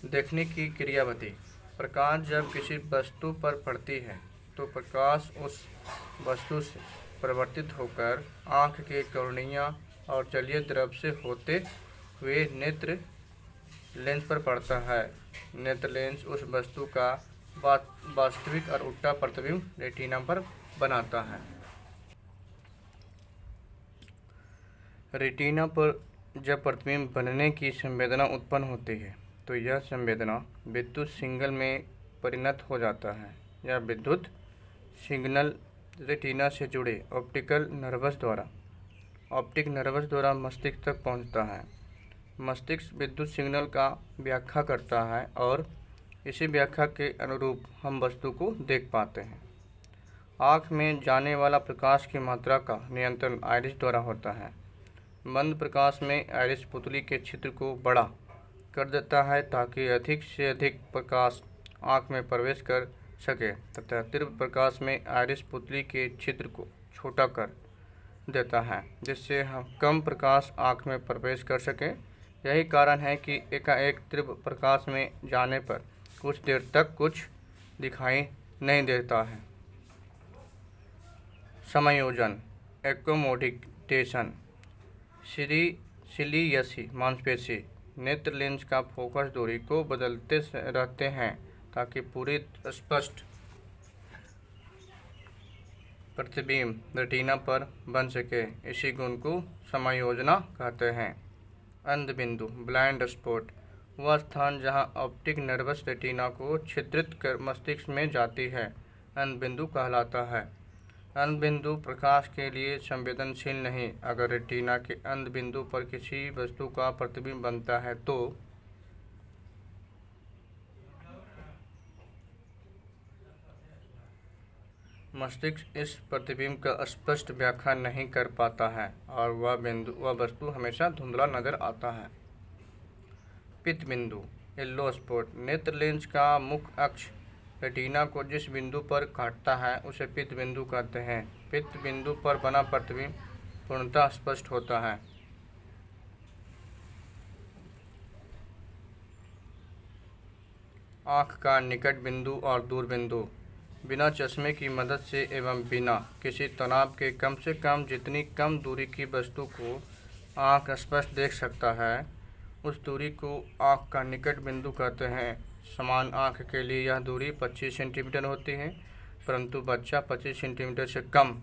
देखने की क्रियाविधि। प्रकाश जब किसी वस्तु पर पड़ती है तो प्रकाश उस वस्तु से परिवर्तित होकर आँख के कॉर्निया और जलीय द्रव से होते हुए नेत्र लेंस पर पड़ता है। नेत्र लेंस उस वस्तु का वास्तविक और उल्टा प्रतिबिंब रेटिना पर बनाता है। रेटिना पर जब प्रतिबिंब बनने की संवेदना उत्पन्न होती है तो यह संवेदना विद्युत सिग्नल में परिणत हो जाता है। यह विद्युत सिग्नल रेटिना से जुड़े ऑप्टिक नर्वस द्वारा मस्तिष्क तक पहुंचता है। मस्तिष्क विद्युत सिग्नल का व्याख्या करता है और इसी व्याख्या के अनुरूप हम वस्तु को देख पाते हैं। आँख में जाने वाला प्रकाश की मात्रा का नियंत्रण आइरिस द्वारा होता है। मंद प्रकाश में आइरिस पुतली के छिद्र को बड़ा कर देता है ताकि अधिक से अधिक प्रकाश आँख में प्रवेश कर सके तथा तीव्र प्रकाश में आइरिस पुतली के छिद्र को छोटा कर देता है जिससे हम कम प्रकाश आँख में प्रवेश कर सके। यही कारण है कि एकाएक तीव्र प्रकाश में जाने पर कुछ देर तक कुछ दिखाई नहीं देता है। समायोजन एक्कोमोडेशन। सिलियसी मांसपेशी नेत्र लेंस का फोकस दूरी को बदलते रहते हैं ताकि पूरी स्पष्ट प्रतिबिंब रेटिना पर बन सके। इसी गुण को समायोजना कहते हैं। अंध बिंदु ब्लाइंड स्पॉट वह स्थान जहां ऑप्टिक नर्वस रेटिना को छिद्रित कर मस्तिष्क में जाती है अंध बिंदु कहलाता है। अंध बिंदु प्रकाश के लिए संवेदनशील नहीं। अगर रेटिना के अंध बिंदु पर किसी वस्तु का प्रतिबिंब बनता है तो मस्तिष्क इस प्रतिबिंब का स्पष्ट व्याख्या नहीं कर पाता है और वह वस्तु हमेशा धुंधला नजर आता है। पित्त बिंदु येलो स्पॉट नेत्र लेंस का मुख्य अक्ष रेटिना को जिस बिंदु पर काटता है उसे पित्त बिंदु कहते हैं। पित्त बिंदु पर बना प्रतिबिंब पूर्णतः स्पष्ट होता है। आँख का निकट बिंदु और दूर बिंदु बिना चश्मे की मदद से एवं बिना किसी तनाव के कम से कम जितनी कम दूरी की वस्तु को आँख स्पष्ट देख सकता है उस दूरी को आँख का निकट बिंदु कहते हैं। समान आँख के लिए यह दूरी 25 सेंटीमीटर होती है परंतु बच्चा 25 सेंटीमीटर से कम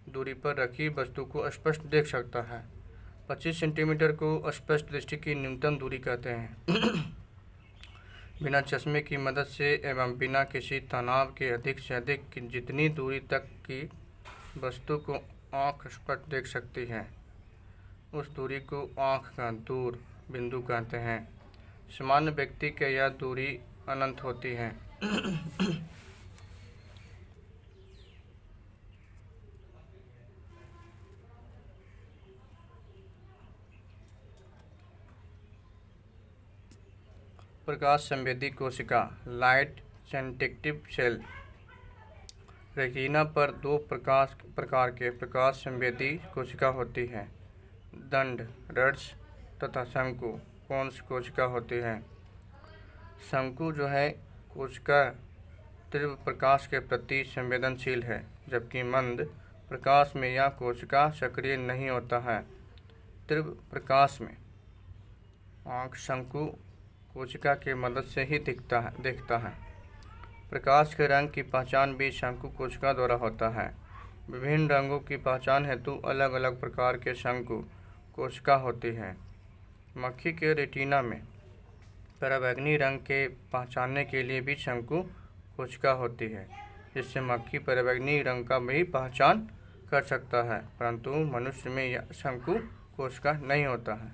दूरी पर रखी वस्तु को स्पष्ट देख सकता है। 25 सेंटीमीटर को स्पष्ट दृष्टि की न्यूनतम दूरी कहते हैं। बिना चश्मे की मदद से एवं बिना किसी तनाव के अधिक से अधिक जितनी दूरी तक की वस्तु को आँख स्पष्ट देख सकती है उस दूरी को आँख का दूर बिंदु कहते हैं। सामान्य व्यक्ति के यह दूरी अनंत होती है। प्रकाश संवेदी कोशिका लाइट सेंसिटिव सेल। रेटिना पर दो प्रकार के प्रकाश संवेदी कोशिका होती है। दंड रड्स तथा शंकु कोन्स कोशिका होती है। शंकु जो है कोशिका तीव्र प्रकाश के प्रति संवेदनशील है जबकि मंद प्रकाश में यह कोशिका सक्रिय नहीं होता है। तीव्र प्रकाश में आँख शंकु कोशिका की मदद से ही देखता है। प्रकाश के रंग की पहचान भी शंकु कोशिका द्वारा होता है। विभिन्न रंगों की पहचान हेतु अलग अलग प्रकार के शंकु कोशिका होती है। मक्खी के रेटिना में पराबैंगनी रंग के पहचानने के लिए भी शंकु कोशिका होती है जिससे मक्खी पराबैंगनी रंग का भी पहचान कर सकता है परंतु मनुष्य में यह शंकु कोशिका नहीं होता है।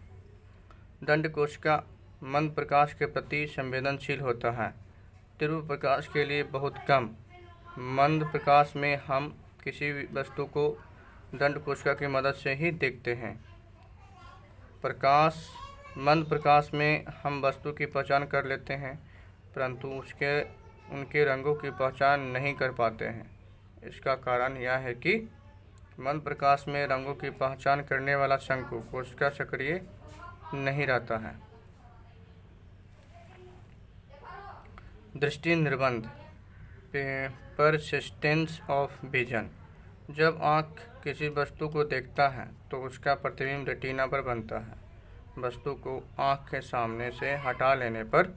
दंड कोशिका मंद प्रकाश के प्रति संवेदनशील होता है। तीव्र प्रकाश के लिए बहुत कम। मंद प्रकाश में हम किसी भी वस्तु को दंड कोशिका की मदद से ही देखते हैं। प्रकाश, मंद प्रकाश में हम वस्तु की पहचान कर लेते हैं, परंतु उनके रंगों की पहचान नहीं कर पाते हैं। इसका कारण यह है कि मंद प्रकाश में रंगों की पहचान करने वाला शंकु कोशिका सक्रिय नहीं रहता है। दृष्टि निर्बंध, परसिस्टेंस ऑफ विजन। जब आँख किसी वस्तु को देखता है तो उसका प्रतिबिंब रेटिना पर बनता है। वस्तु को आँख के सामने से हटा लेने पर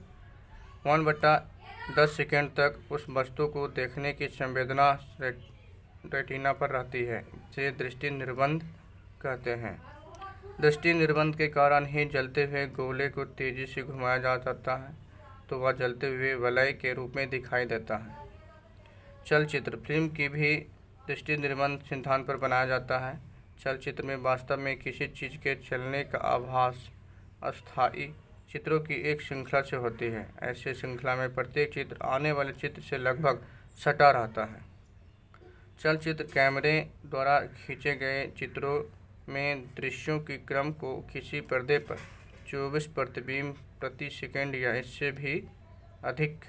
1/10 सेकंड तक उस वस्तु को देखने की संवेदना रेटिना पर रहती है, जिसे दृष्टि निर्बंध कहते हैं। दृष्टि निर्बंध के कारण ही जलते हुए गोले को तेजी से घुमाया जा सकता है, तो वह जलते हुए वलय के रूप में दिखाई देता है। चलचित्र, फिल्म की भी दृष्टि निर्बंध सिद्धांत पर बनाया जाता है। चलचित्र में वास्तव में किसी चीज़ के चलने का आभास अस्थायी चित्रों की एक श्रृंखला से होती है। ऐसे श्रृंखला में प्रत्येक चित्र आने वाले चित्र से लगभग सटा रहता है। चलचित्र कैमरे द्वारा खींचे गए चित्रों में दृश्यों के क्रम को किसी पर्दे पर 24 प्रतिबिंब प्रति सेकंड या इससे भी अधिक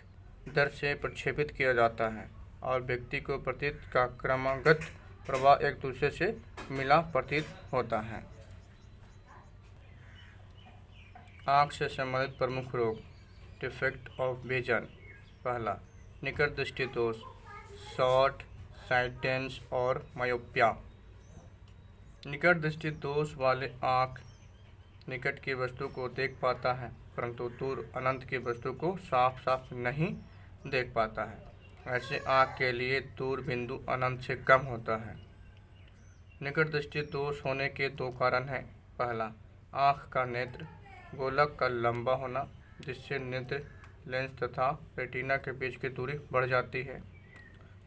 दर से प्रक्षेपित किया जाता है और व्यक्ति को प्रतीत का क्रमागत प्रवाह एक दूसरे से मिला प्रतीत होता है। आँख से संबंधित प्रमुख रोग, डिफेक्ट ऑफ विजन। पहला, निकट दृष्टि दोष, शॉर्ट साइटेंस और मायोपिया। निकट दृष्टि दोष वाले आँख निकट की वस्तु को देख पाता है, परंतु दूर अनंत की वस्तु को साफ साफ नहीं देख पाता है। ऐसे आँख के लिए दूर बिंदु अनंत से कम होता है। निकट दृष्टि दोष होने के दो कारण हैं। पहला, आँख का नेत्र गोलक का लंबा होना, जिससे नेत्र लेंस तथा रेटिना के बीच की दूरी बढ़ जाती है।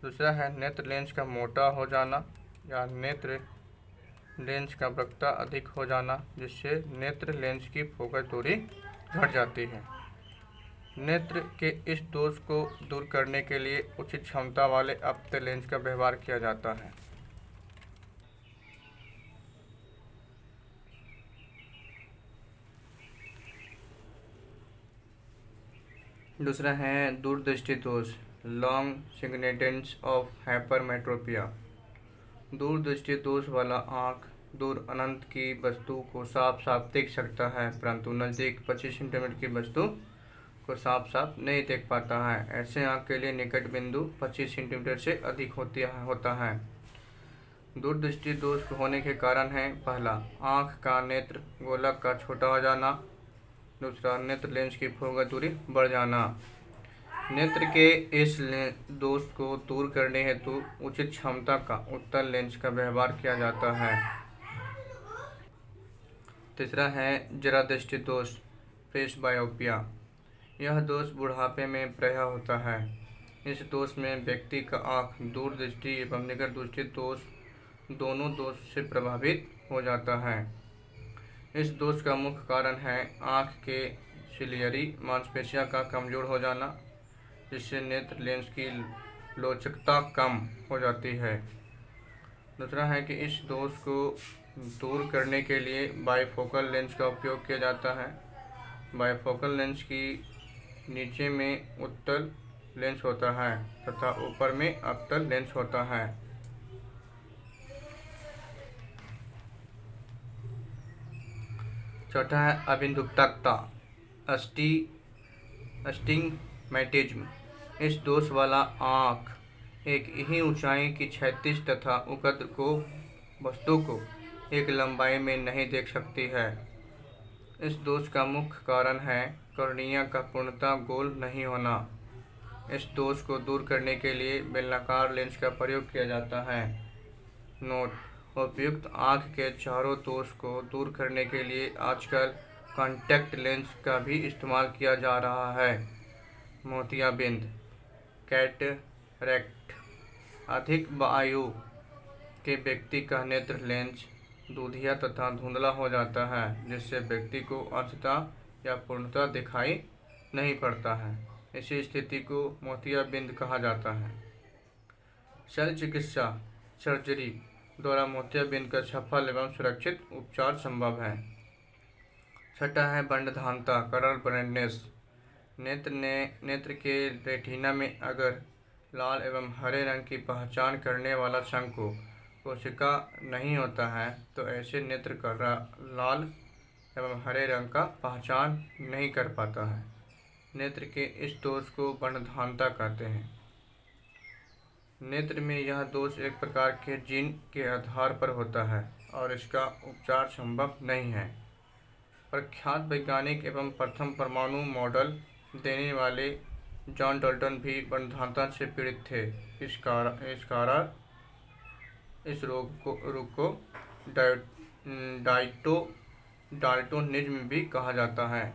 दूसरा है नेत्र लेंस का मोटा हो जाना या नेत्र लेंस का वक्रता अधिक हो जाना, जिससे नेत्र लेंस की फोकस दूरी घट जाती है। नेत्र के इस दोष को दूर करने के लिए उचित क्षमता वाले अपतल लेंस का व्यवहार किया जाता है। दूसरा है दूरदृष्टि दोष, लॉन्ग सिग्निफिकेंस ऑफ हाइपरमेट्रोपिया। दूरदृष्टि दोष वाला आँख दूर अनंत की वस्तु को साफ साफ देख सकता है, परंतु नज़दीक 25 सेंटीमीटर की वस्तु को साफ साफ नहीं देख पाता है। ऐसे आँख के लिए निकट बिंदु 25 सेंटीमीटर से अधिक होता है। दूरदृष्टि दोष होने के कारण है, पहला, आँख का नेत्र गोलक का छोटा हो जाना। दूसरा, नेत्र लेंस की फोकस दूरी बढ़ जाना। नेत्र के इस दोष को दूर करने हेतु उचित क्षमता का उत्तल लेंस का व्यवहार किया जाता है। तीसरा है जरा दृष्टि दोष, प्रेसबायोपिया। यह दोष बुढ़ापे में प्रायः होता है। इस दोष में व्यक्ति का आँख दूरदृष्टि एवं निकट दृष्टि दोष दोनों दोष से प्रभावित हो जाता है। इस दोष का मुख्य कारण है आँख के सिलियरी मांसपेशियों का कमजोर हो जाना, जिससे नेत्र लेंस की लोचकता कम हो जाती है। दूसरा है कि इस दोष को दूर करने के लिए बाइफोकल लेंस का उपयोग किया जाता है। बाइफोकल लेंस की नीचे में उत्तल लेंस होता है तथा ऊपर में अवतल लेंस होता है। चौथा है अबिंदुक्तता, अस्टिग्मैटिज्म। इस दोष वाला आँख एक ही ऊंचाई की क्षैतिज तथा उर्ध्व को वस्तु को एक लंबाई में नहीं देख सकती है। इस दोष का मुख्य कारण है कॉर्निया का पूर्णतः गोल नहीं होना। इस दोष को दूर करने के लिए बेलनाकार लेंस का प्रयोग किया जाता है। नोट: उपयुक्त आँख के चारों दोष को दूर करने के लिए आजकल कॉन्टैक्ट लेंस का भी इस्तेमाल किया जा रहा है। मोतियाबिंद, कैटरैक्ट। अधिक आयु के व्यक्ति का नेत्र लेंस दूधिया तथा धुंधला हो जाता है, जिससे व्यक्ति को अंशतः या पूर्णतः दिखाई नहीं पड़ता है। इसी स्थिति को मोतियाबिंद कहा जाता है। शल्य चिकित्सा। सर्जरी द्वारा मोतियाबिंद का सफल एवं सुरक्षित उपचार संभव है। छठा है बंडधानता, कलर ब्लाइंडनेस। नेत्र के रेटिना में अगर लाल एवं हरे रंग की पहचान करने वाला शंकु कोशिका नहीं होता है तो ऐसे नेत्र का लाल एवं हरे रंग का पहचान नहीं कर पाता है। नेत्र के इस दोष को बंडधानता कहते हैं। नेत्र में यह दोष एक प्रकार के जीन के आधार पर होता है और इसका उपचार संभव नहीं है। प्रख्यात वैज्ञानिक एवं प्रथम परमाणु मॉडल देने वाले जॉन डाल्टन भी बंडधानता से पीड़ित थे। इस रोग को डाल्टोनिज्म भी कहा जाता है।